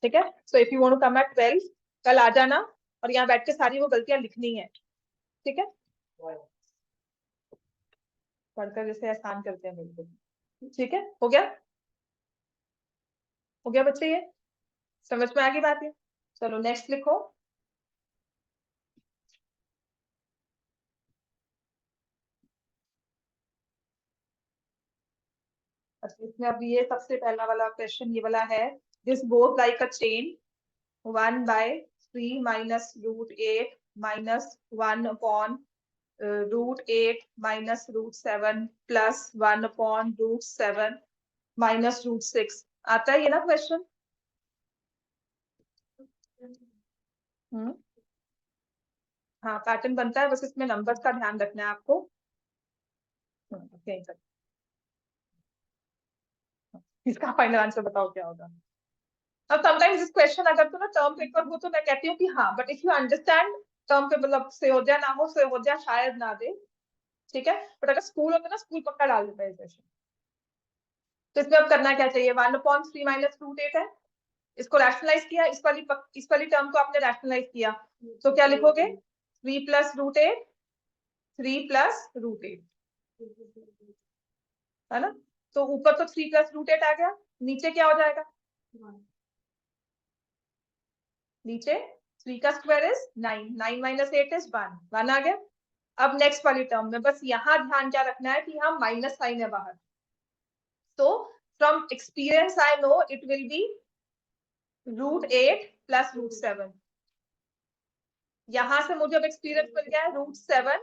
ठीक है। So if you want to come at 12 कल आ जाना, और यहाँ बैठ के सारी वो गलतियां लिखनी है, ठीक है। पढ़कर जैसे आसान करते हैं बिल्कुल, ठीक है। हो गया बच्चे, ये समझ में आ गई बात है। चलो नेक्स्ट लिखो। अच्छा इसमें अब ये सबसे पहला वाला क्वेश्चन ये वाला है, this goes like a chain 1/3 minus root 8 minus 1 upon root 8 minus root 7 plus 1 upon root 7 minus root 6, आता है ये ना क्वेश्चन। हम्म, हाँ पैटर्न बनता है, बस इसमें नंबर्स का ध्यान रखना है आपको। okay, इसका फाइनल आंसर बताओ क्या होगा। अब समटाइम्स दिस क्वेश्चन अगर तो ना टर्म पेपर हो तो मैं कहती हूँ कि हाँ, but if you understand term पे, मतलब सेवोदिया ना हो, सेवोदिया शायद ना दे, ठीक है। बट अगर स्कूल होता ना, स्कूल पक्का डाल देता है क्वेश्चन। तो इसमें अब करना क्या चाहिए, 1/3 माइनस रूट 8 है, इसको रैशनलाइज किया, इस वाली टर्म को आपने रैशनलाइज किया, तो क्या लिखोगे 3 प्लस रूट 8, 3 प्लस रूट 8, है ना। तो ऊपर तो 3 प्लस रूट 8 आ गया, नीचे क्या हो जाएगा, नीचे 3 का स्क्वायर इज 9, 9 माइनस 8 इज 1, 1 आ गया। अब नेक्स्ट वाली टर्म में बस यहाँ ध्यान क्या रखना है कि हम माइनस साइन है बाहर, तो from experience I know it will be root 8 plus root 7, यहां से मुझे अब एक्सपीरियंस मिल गया है रूट 7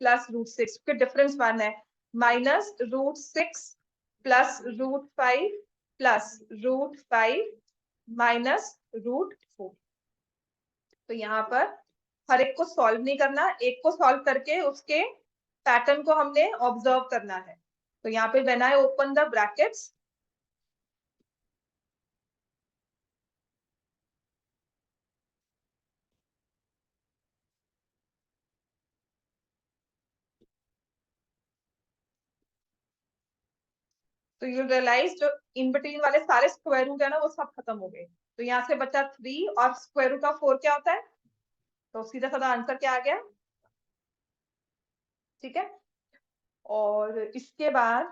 प्लस रूट 6, फिर डिफरेंस 1 है, minus root 6 plus root 5 plus root 5 minus root 4। तो यहाँ पर हर एक को सॉल्व नहीं करना, एक को सॉल्व करके उसके पैटर्न को हमने ऑब्जर्व करना है। तो यहाँ पे when I open the brackets, तो यू रियलाइज जो इन बिटवीन वाले सारे स्क्वायर रूट है ना वो सब खत्म हो गए, तो यहाँ से बचा 3 और स्क्वायर रूट ऑफ 4 क्या होता है, तो सीधा साधा आंसर क्या आ गया ठीक है। और इसके बाद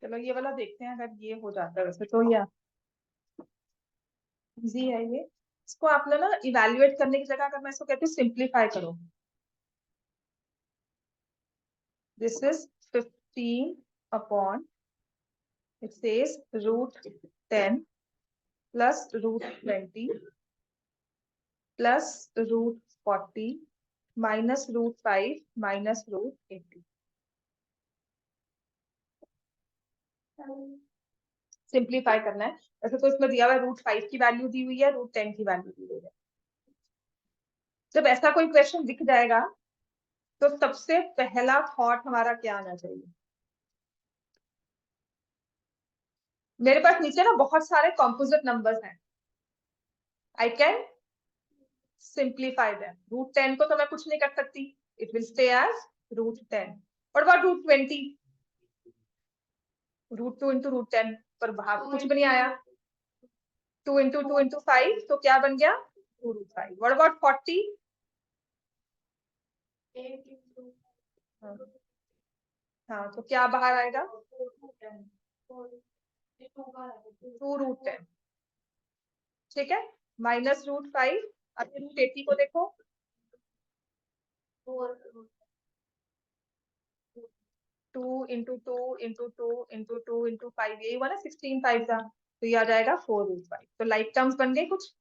चलो ये वाला देखते हैं, अगर ये हो जाता है वैसे तो ये इजी है ये। इसको आपने ना इवेल्युएट करने की जगह, अगर मैं इसको कहती हूँ सिंप्लीफाई करो, this is 15 upon, it says √10 plus √20 plus √40 minus √5 minus √80। Simplify करना है। वैसे तो इसमें दिया हुआ है √5 की वैल्यू दी हुई है, √10 की वैल्यू दी हुई है। जब ऐसा कोई क्वेश्चन दिख जाएगा तो सबसे पहला थॉट हमारा क्या आना चाहिए? मेरे पास नीचे ना बहुत सारे कॉम्पोजिट नंबर्स हैं, आई कैन सिंप्लीफाई देम। √10 को तो मैं कुछ नहीं कर सकती, it will stay as √10। What about √20? √2 into √10 पर बाहर कुछ भी नहीं आया। 2 इंटू 2 इंटू 5 तो क्या बन गया? 2√5। What about 40? हाँ तो क्या बाहर आएगा? 2√10। ठीक है, माइनस √5। अब √80 को देखो, 2 इंटू 2 इंटू 2 इंटू 2 इंटू 5, यही हुआ ना 16 5 का, तो ये आ जाएगा 4√5। तो लाइक टर्म्स बन गए कुछ।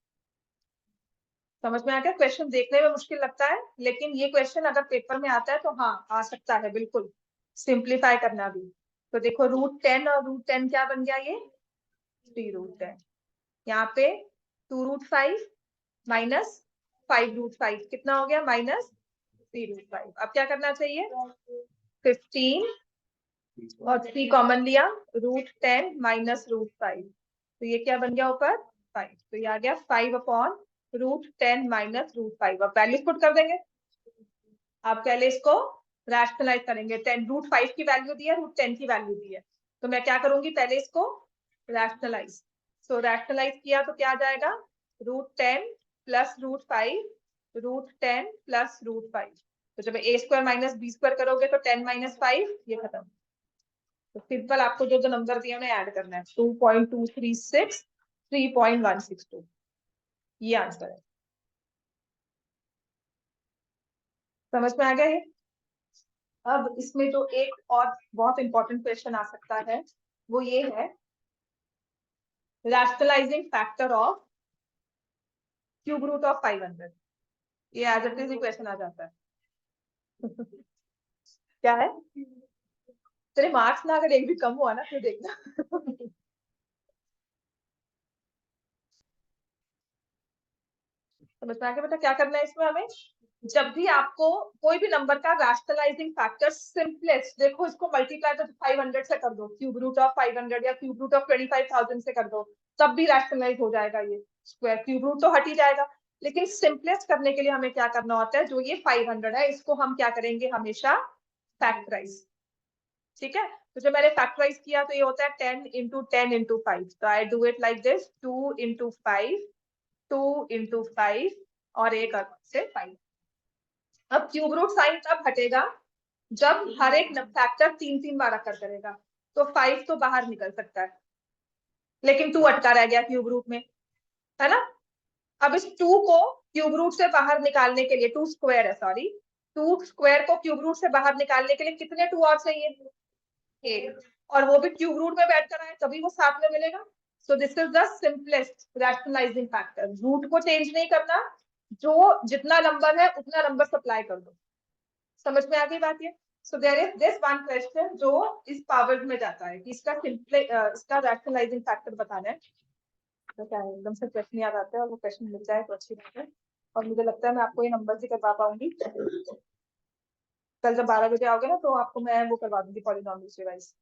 समझ में आ गया? क्वेश्चन देखने में मुश्किल लगता है, लेकिन ये क्वेश्चन अगर पेपर में आता है तो हाँ आ सकता है बिल्कुल, सिंप्लीफाई करना भी। तो देखो √10 और √10 क्या बन गया? ये 3√10। यहाँ पे 2√5 माइनस 5√5 कितना हो गया? माइनस 3√5। अब क्या करना चाहिए? 15 और 3 कॉमन लिया, √10 माइनस √5, तो ये क्या बन गया ऊपर? 5। तो ये आ गया 5 अपॉन √10 माइनस √5। अब वैल्यूज पुट कर देंगे। आप पहले इसको रैशनलाइज करेंगे। 10 √5 की वैल्यू दी है, √10 की वैल्यू दी है, तो मैं क्या करूंगी? पहले इसको रैशनलाइज। सो रैशनलाइज किया तो क्या आ जाएगा? √10 प्लस √5, √10 प्लस √5। तो जब a² माइनस b² करोगे तो 10 माइनस 5, ये खत्म। तो सिंपल आपको जो जो नंबर दिए उन्हें ऐड करना है। 2.236, 3.162, ये आंसर है। समझ में आ गया ये? अब इसमें जो एक और बहुत इंपॉर्टेंट क्वेश्चन आ सकता है वो ये है, rationalizing factor of cube root of 500। ये एज इट इज क्वेश्चन आ जाता है। क्या है? तेरे मार्क्स ना अगर एक भी कम हुआ ना तो देखना। समझ में आ गया बेटा? क्या करना है इसमें हमें? जब भी आपको कोई भी नंबर का रैशनलाइजिंग फैक्टर, सिंपलेस्ट देखो, इसको मल्टीप्लाई तो 500 से कर दो, क्यूब रूट ऑफ 500 या क्यूब रूट ऑफ 25,000 से कर दो, तब भी रैशनलाइज हो जाएगा। ये स्क्वायर क्यूब रूट तो हट ही जाएगा। लेकिन सिंपलेस्ट करने के लिए हमें क्या करना होता है? जो ये 500 है इसको हम क्या करेंगे? हमेशा फैक्टराइज। ठीक है, तो जब मैंने फैक्टराइज किया तो ये होता है 10 इंटू 10 इंटू 5। तो I do it like this, 2 into 5, 2 into 5 और एक अलग से 5। अब क्यूब रूट साइन तब हटेगा जब हर एक फैक्टर 3 3 बार अकर करेगा। तो 5 तो बाहर निकल सकता है, लेकिन 2 अटका रह गया क्यूब रूट में, है ना? अब इस 2 को क्यूब रूट से बाहर निकालने के लिए, 2 स्क्वायर है सॉरी, 2 स्क्वायर को क्यूब रूट से बाहर निकालने के लिए कितने 2 और चाहिए? एक। और वो भी क्यूब रूट में बैठ कर आए तभी वो साथ में मिलेगा। So this is the simplest rationalizing factor. Root को चेंज नहीं करना, जो जितना नंबर है उतना नंबर सप्लाई कर दो। समझ में आ गई बात ये? So there is this one question जो इस पावर में जाता है कि इसका सिंपल इसका रैशनलाइजिंग फैक्टर बताना है। तो क्या है, एकदम से क्वेश्चन याद आता है और वो क्वेश्चन मिल जाए तो अच्छी बात है। और मुझे लगता है मैं आपको ये नंबर भी करवा पाऊंगी। कल जब 12 बजे आओगे ना तो आपको मैं वो करवा दूंगी, पॉलीनॉमियल्स रिवाइज।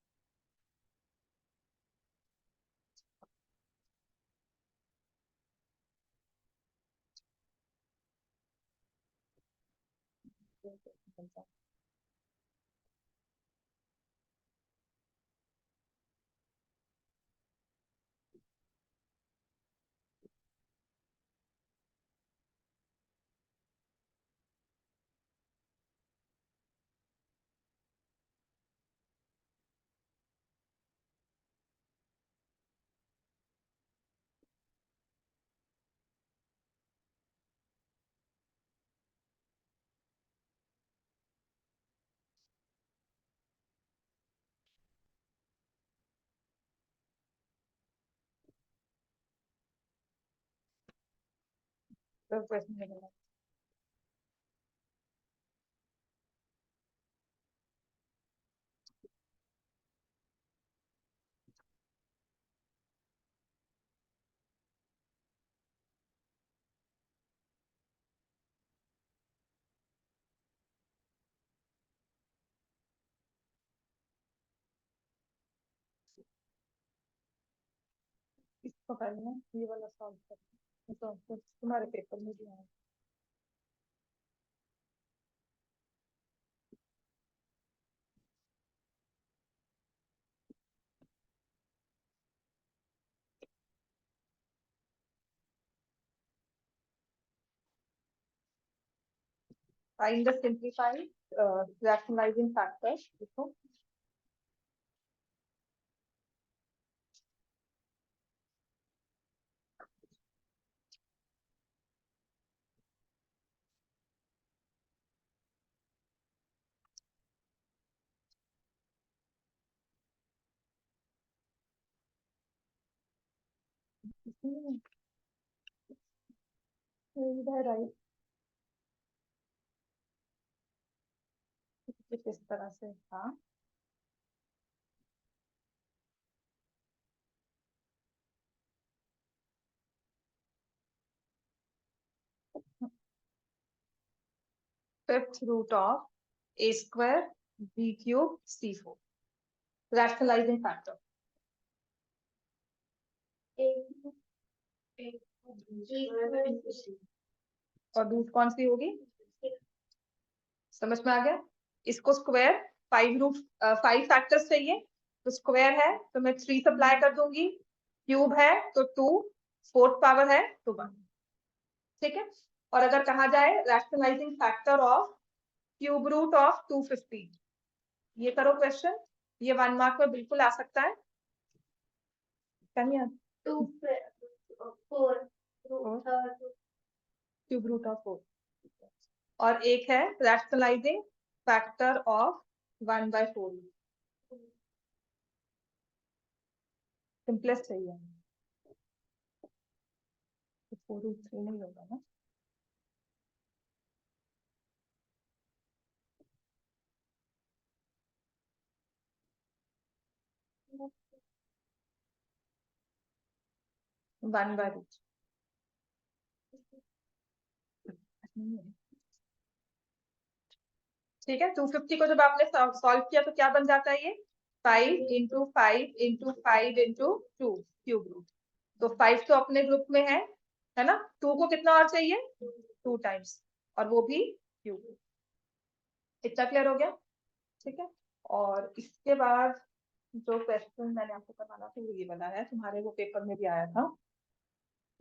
क्वेश्चन इसको पहले ना ये वाला सॉल्व करते हैं, तो तुम्हारे पेपर में भी आया। Find the simplified rationalizing factors. देखो इधर राइट किस तरह से, हाँ fifth root of a square b cube c4 rationalizing factor। और रूट कौन सी होगी, समझ में आ गया। इसको स्क्वायर 5 फैक्टर्स चाहिए, तो स्क्वायर है तो मैं 3 सप्लाई कर दूंगी, क्यूब है तो 2, फोर्थ पावर है तो 1, ठीक है। और अगर कहा जाए rationalizing factor of cube root of 250, ये करो क्वेश्चन, ये 1 मार्क में बिल्कुल आ सकता है। क्यूब रूट ऑफ 4, और एक है रैशनलाइजिंग फैक्टर ऑफ 1/4, सिंपलेस्ट चाहिए, 4√3 नहीं होगा ना। वन बाय रूट ठीक है। 250 को जब आपने सॉल्व किया तो क्या बन जाता है, ये 5 × 5 × 5 × 2 क्यूब रूट। तो 5 तो अपने ग्रुप में है ना, 2 को कितना और चाहिए, 2 टाइम्स, और वो भी क्यूब रूट। इतना क्लियर हो गया, ठीक है। और इसके बाद जो क्वेश्चन मैंने आपको करवाना था वो ये वाला है, तुम्हारे वो पेपर में भी आया था।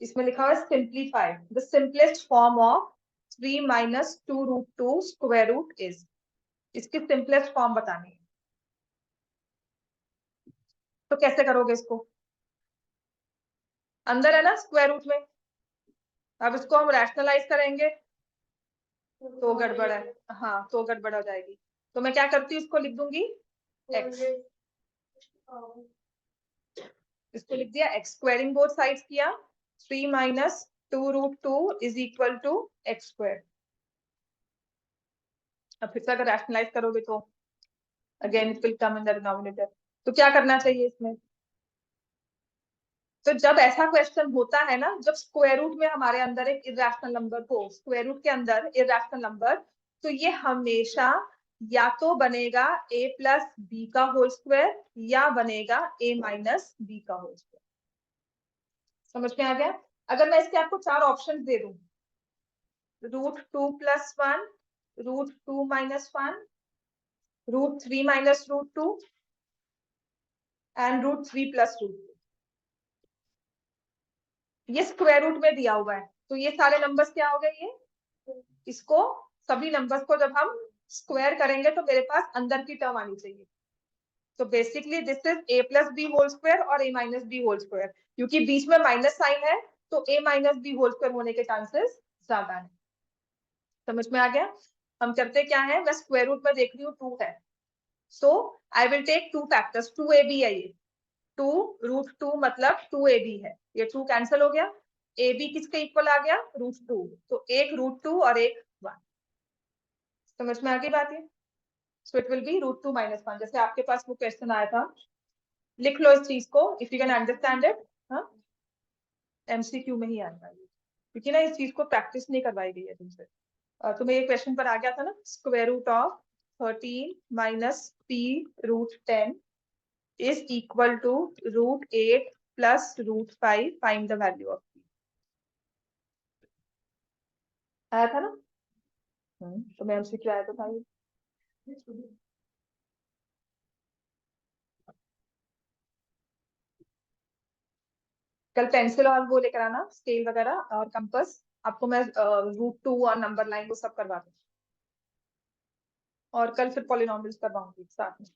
इसमें लिखा हुआ है simplify the simplest form of 3 - 2√2 square root is. इसकी सिंपलेस्ट फॉर्म बतानी है, तो कैसे करोगे इसको, अंदर है ना स्क्वायर रूट में, अब इसको हम रैशनलाइज करेंगे तो गड़बड़ है, हाँ तो गड़बड़ हो जाएगी। तो मैं क्या करती हूँ, इसको लिख दूंगी x, इसको लिख दिया x, स्क्वायरिंग बोथ साइड्स किया, 3 - 2√2 इज इक्वल टू x²। अब फिर से अगर रैशनलाइज करोगे तो again it will come in the denominator. तो क्या करना चाहिए इसमें, तो जब ऐसा क्वेश्चन होता है ना, जब स्क्वायर रूट में हमारे अंदर एक इरेशनल नंबर हो, स्क्वायर रूट के अंदर इरेशनल नंबर, तो ये हमेशा या तो बनेगा a + b का होल स्क्वायर या बनेगा a - b का होल स्क्वायर। समझ में आ गया। अगर मैं इसके आपको 4 ऑप्शन दे दूं, √2 + 1, √2 - 1, √3 - √2 एंड √3 + √2, ये स्क्वायर रूट में दिया हुआ है, तो ये सारे नंबर्स क्या हो गए, ये इसको सभी नंबर्स को जब हम स्क्वायर करेंगे तो मेरे पास अंदर की टर्म आनी चाहिए। तो basically this is a + b whole square और a - b होल स्क्वायर, क्योंकि बीच में माइनस साइन है तो a - b होल स्क्वायर होने के चांसेस ज्यादा है। समझ में आ गया। हम करते क्या है, मैं स्क्वायर रूट में देख रही हूँ 2 है, so I will take 2 factors, 2ab है ये, 2√2 मतलब 2ab है, ये 2 कैंसिल हो गया, ए बी किसके इक्वल आ गया, √2, तो एक √2 और एक 1। समझ में आ गई बात ये? So it will B √2 - 1। जैसे आपके पास वो क्वेश्चन आया था, लिख लो इस चीज को, if you can understand it. हाँ, एमसीक्यू में ही आएगा ये, क्योंकि ना इस चीज को प्रैक्टिस नहीं करवाई गई है तुमसे। तुम्हें ये क्वेश्चन पर आ गया था ना, square root of 13 minus P root 10 is equal to √8 plus √5, find the value of P. आया था ना? तो मैं एमसीक्यू आया तो था ये। कल पेंसिल और वो लेकर आना, स्केल वगैरह और कंपास। आपको मैं √2 और नंबर लाइन वो सब करवा दूँ, और कल फिर पॉलिनॉमियल्स करवाऊंगी साथ में।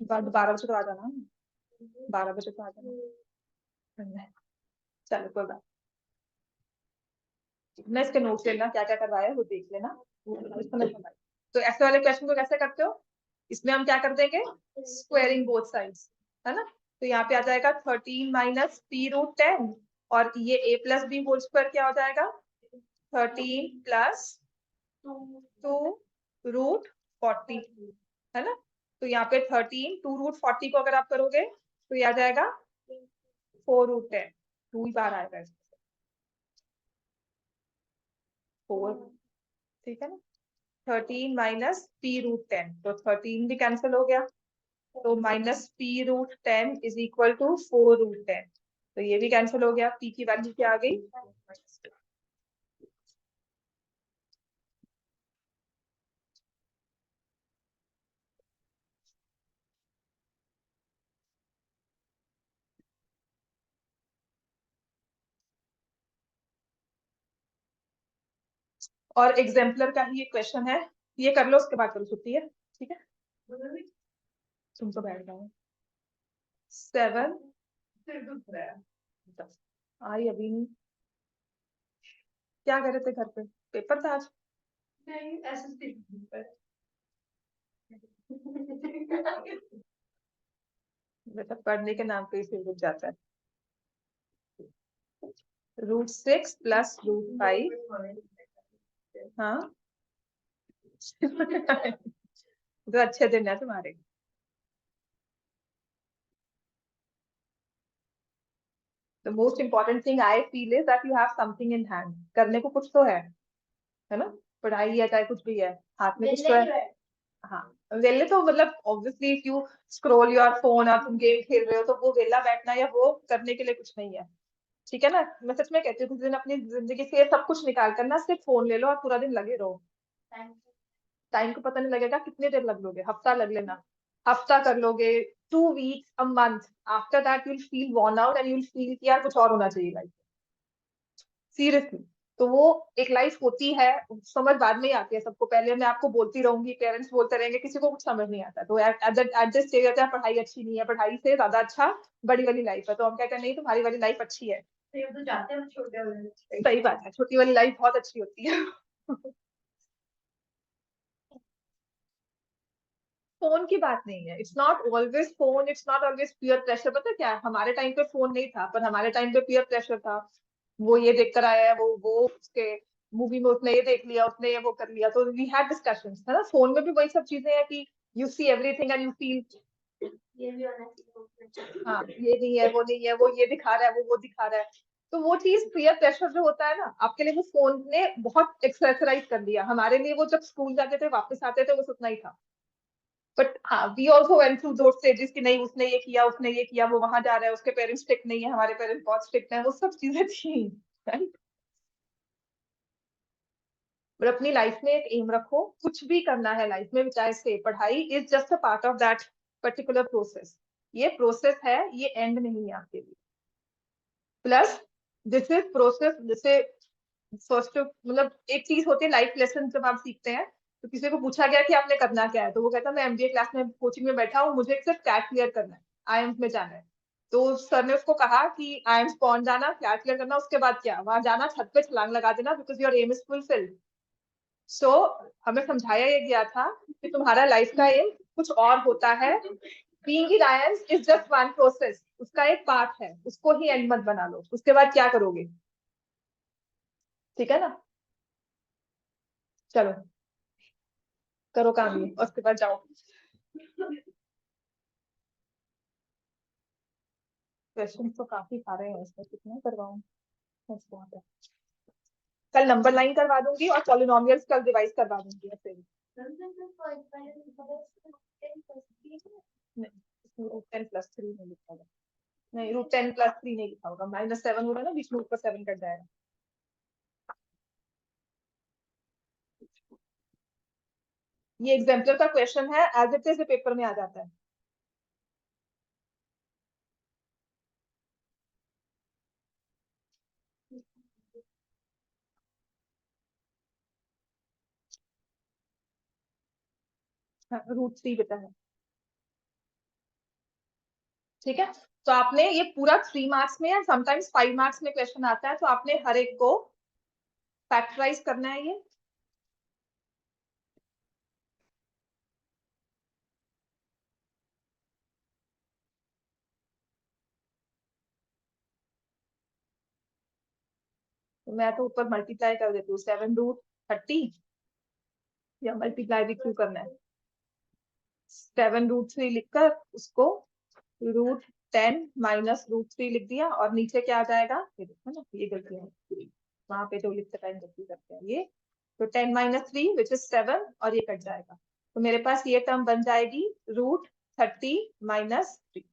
12 बजे तो आ जाना, 12 बजे तो आ जाना। चलो कोई बात नहीं, इसके नोट लेना, क्या क्या करवाया वो देख लेना, तो ऐसे वाले क्वेश्चन को कैसे करते हो, इसमें हम क्या कर देंगे, स्क्वायरिंग बोथ साइड्स, है ना। तो यहाँ पे आ जाएगा 13 माइनस पी रूट 10, और ये a plus B whole square क्या हो जाएगा, 13 प्लस 2√40, है ना। तो यहाँ पे 13 2√40 को अगर आप करोगे तो ये आ जाएगा 4√10, 2 ही बार आएगा इसमें, 4, ठीक है ना। 13 माइनस पी रूट 10, तो 13 भी कैंसिल हो गया, तो minus P root 10 is equal to 4√10, तो ये भी कैंसिल हो गया, पी की वैल्यू क्या आ गई। और एग्जाम्पलर का ही एक क्वेश्चन है, ये कर लो, उसके बाद करो छुट्टी है, ठीक है। तुम तो बैठ जाओ। 7 आई अभी नहीं, क्या कर रहे थे घर पे, पेपर था आज? नहीं, एसएसटी बेटा, पढ़ने के नाम पे ही सिर रुक जाता है। √6 प्लस √5, हाँ तो अच्छे दिन है तुम्हारे। The most important thing I feel is that you have something in hand, करने को कुछ तो है ना, पढ़ाई है चाहे कुछ भी है, हाथ में कुछ तो है। हाँ, वेले तो मतलब obviously if you scroll your phone और तुम गेम खेल रहे हो तो वो वेला बैठना या वो करने के लिए कुछ नहीं है, ठीक है ना। मैं सच में कहती हूँ, कुछ दिन अपनी जिंदगी से सब कुछ निकाल कर ना सिर्फ फोन ले लो और पूरा दिन लगे रहो, टाइम को पता नहीं लगेगा, कितने देर लग लोगे, हफ्ता लग लेना, हफ्ता कर लोगे, 2 weeks, a month, after that you will feel worn out and you will feel कि यार कुछ और होना चाहिए लाइफ, सीरियसली। तो वो एक लाइफ होती है, समझ बाद में ही आती है सबको, पहले मैं आपको बोलती रहूंगी, पेरेंट्स बोलते रहेंगे, किसी को कुछ समझ नहीं आता, तो एट दिस स्टेज कहते हैं पढ़ाई अच्छी नहीं है, पढ़ाई से ज्यादा अच्छा बड़ी वाली लाइफ है, तो हम कहते हैं नहीं तुम्हारी वाली लाइफ अच्छी है। तो जाते हैं छोटे वाले, सही बात है, छोटी वाली लाइफ बहुत अच्छी होती है। फोन की बात नहीं है, it's not always phone, it's not always peer pressure. पता क्या है, हमारे टाइम पे फोन नहीं था, पर हमारे टाइम पे पीयर प्रेशर था, वो ये देख कर आया है, वो उसके मूवी में उसने ये देख लिया, उसने ये वो कर लिया, तो वी हैड डिस्कशंस, है ना। फोन में भी वही सब चीजें हैं कि you see everything and you feel, ये भी होना चाहिए, हाँ ये नहीं है, वो नहीं है, वो ये दिखा रहा है, वो दिखा रहा है, तो वो चीज पीयर प्रेशर जो होता है ना, आपके लिए वो फोन ने बहुत एक्सेसराइज कर दिया, हमारे लिए वो जब स्कूल जाते थे वापस आते थे वो उतना ही था। बट हाँ, we also went through those stages कि नहीं उसने ये किया, उसने ये किया, वो वहां जा रहा है, उसके पेरेंट्स स्ट्रिक्ट नहीं है, हमारे पेरेंट्स बहुत स्ट्रिक्ट हैं, वो सब चीजें थी, राइट। और अपनी लाइफ में एक एम रखो, कुछ भी करना है लाइफ में, चाहे से पढ़ाई is just a part of that particular process, ये प्रोसेस है, ये एंड नहीं है आपके लिए। प्लस दिस इज प्रोसेस, जैसे फर्स्ट मतलब एक चीज होती है लाइफ लेसन, जब आप सीखते हैं तो किसी को पूछा गया कि आपने करना क्या है, तो वो कहता है मैं एमबीए क्लास में कोचिंग में बैठा हूँ, मुझे सिर्फ कैट क्लियर करना है, आईएम्स में जाना है। तो सर ने उसको कहा कि आईएम्स पहुंच जाना, कैट क्लियर करना, उसके बाद क्या, वहां जाना, छत पे छलांग लगा देना, because your aim is fulfilled. So हमें समझाया ये गया था कि तुम्हारा लाइफ का एम कुछ और होता है, being in IIMs is just one process, उसका एक पार्ट है, उसको ही एंड मत बना लो। उसके बाद क्या करोगे? ठीक है ना, चलो करो काम ये और उसके बाद जाओ। क्वेश्चन तो काफी सारे हैं इसमें, कितने करवाऊं? कल नंबर लाइन करवा दूंगी और पॉलिनोमियल्स कल रिवाइज करवा दूंगी ऐसे ही। रूट 10+3 नहीं लिखा होगा, नहीं रूट 10+3 नहीं लिखा होगा, -7 होगा ना बीच में, ऊपर 7 कट जाएगा। ये एग्जाम्पल का क्वेश्चन है, एज इट इज पेपर में आ जाता है। √3 बेटा है, ठीक है। तो आपने ये पूरा 3 मार्क्स में या समटाइम्स 5 मार्क्स में क्वेश्चन आता है, तो आपने हर एक को फैक्टराइज करना है ये। तो मैं तो ऊपर मल्टीप्लाई कर देती हूँ, 7√30, या मल्टीप्लाई भी क्यों करना है, 7√3 लिखकर उसको √10 -√3 लिख दिया, और नीचे क्या आ जाएगा, ये देखो ना, ये गलती है वहां पे जो लिखते टाइम गलती करते हैं ये। तो 10 - 3 विच इज 7, और ये कट जाएगा, तो मेरे पास ये टर्म बन जाएगी √30 - 3।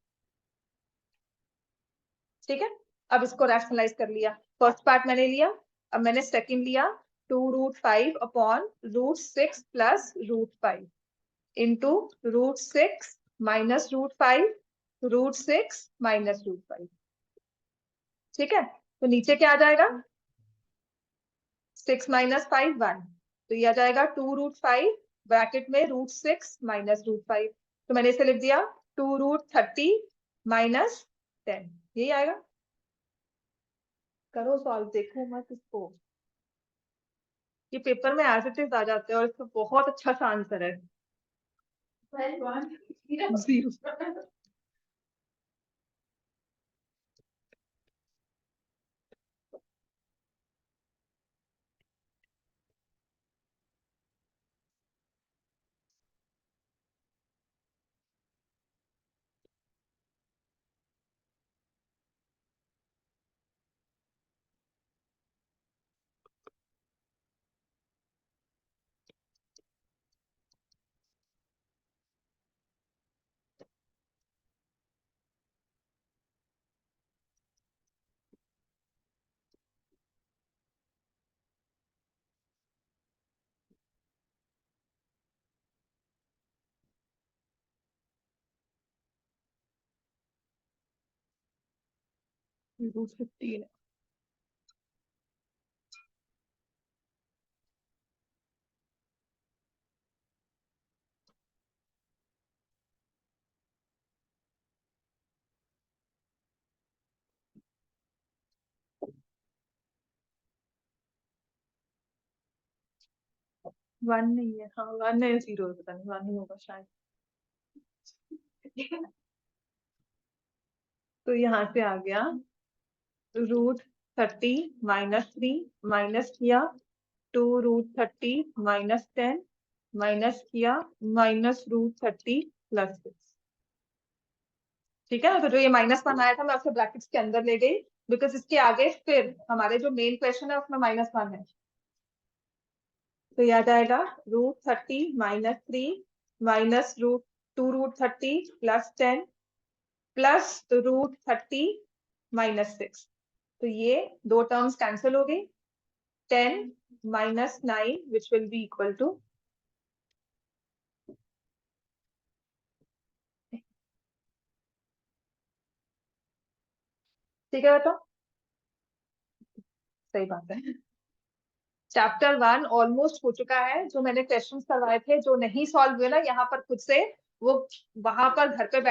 ठीक है, अब इसको रैशनलाइज कर लिया, फर्स्ट पार्ट मैंने लिया, अब मैंने सेकंड लिया, 2√5 upon √6 plus √5 into √6 minus √5 √6 minus √5। ठीक है, तो नीचे क्या आ जाएगा, 6 - 5 1, तो ये आ जाएगा 2√5 ब्रैकेट में √6 माइनस √5, तो मैंने इसे लिख दिया 2√30 - 10, यही आएगा। करो सॉल्व, देखो मत इसको, ये पेपर में एज इट इज आ जाते हैं और इसका बहुत अच्छा सा आंसर है। 0। √15 1 नहीं है, हाँ 1 है, 0 है, पता नहीं 1 ही होगा शायद। तो यहाँ से आ गया √30 - 3 माइनस किया 2√30 - 10 माइनस किया -√30 + 6। ठीक है ना, तो जो ये -1 आया था मैं उसे ब्रैकेट्स के अंदर ले गई, बिकॉज इसके आगे फिर हमारे जो मेन क्वेश्चन है उसमें -1 है, तो ये आ जाएगा √30 - 3 माइनस √2√30 + 10 प्लस √30 - 6, तो ये दो टर्म्स कैंसिल हो गई, 10 - 9 which will be equal to, ठीक है बताओ, सही बात है। चैप्टर 1 ऑलमोस्ट हो चुका है, जो मैंने क्वेश्चंस करवाए थे जो नहीं सॉल्व हुए ना यहाँ पर खुद से, वो वहां पर घर पे बैठ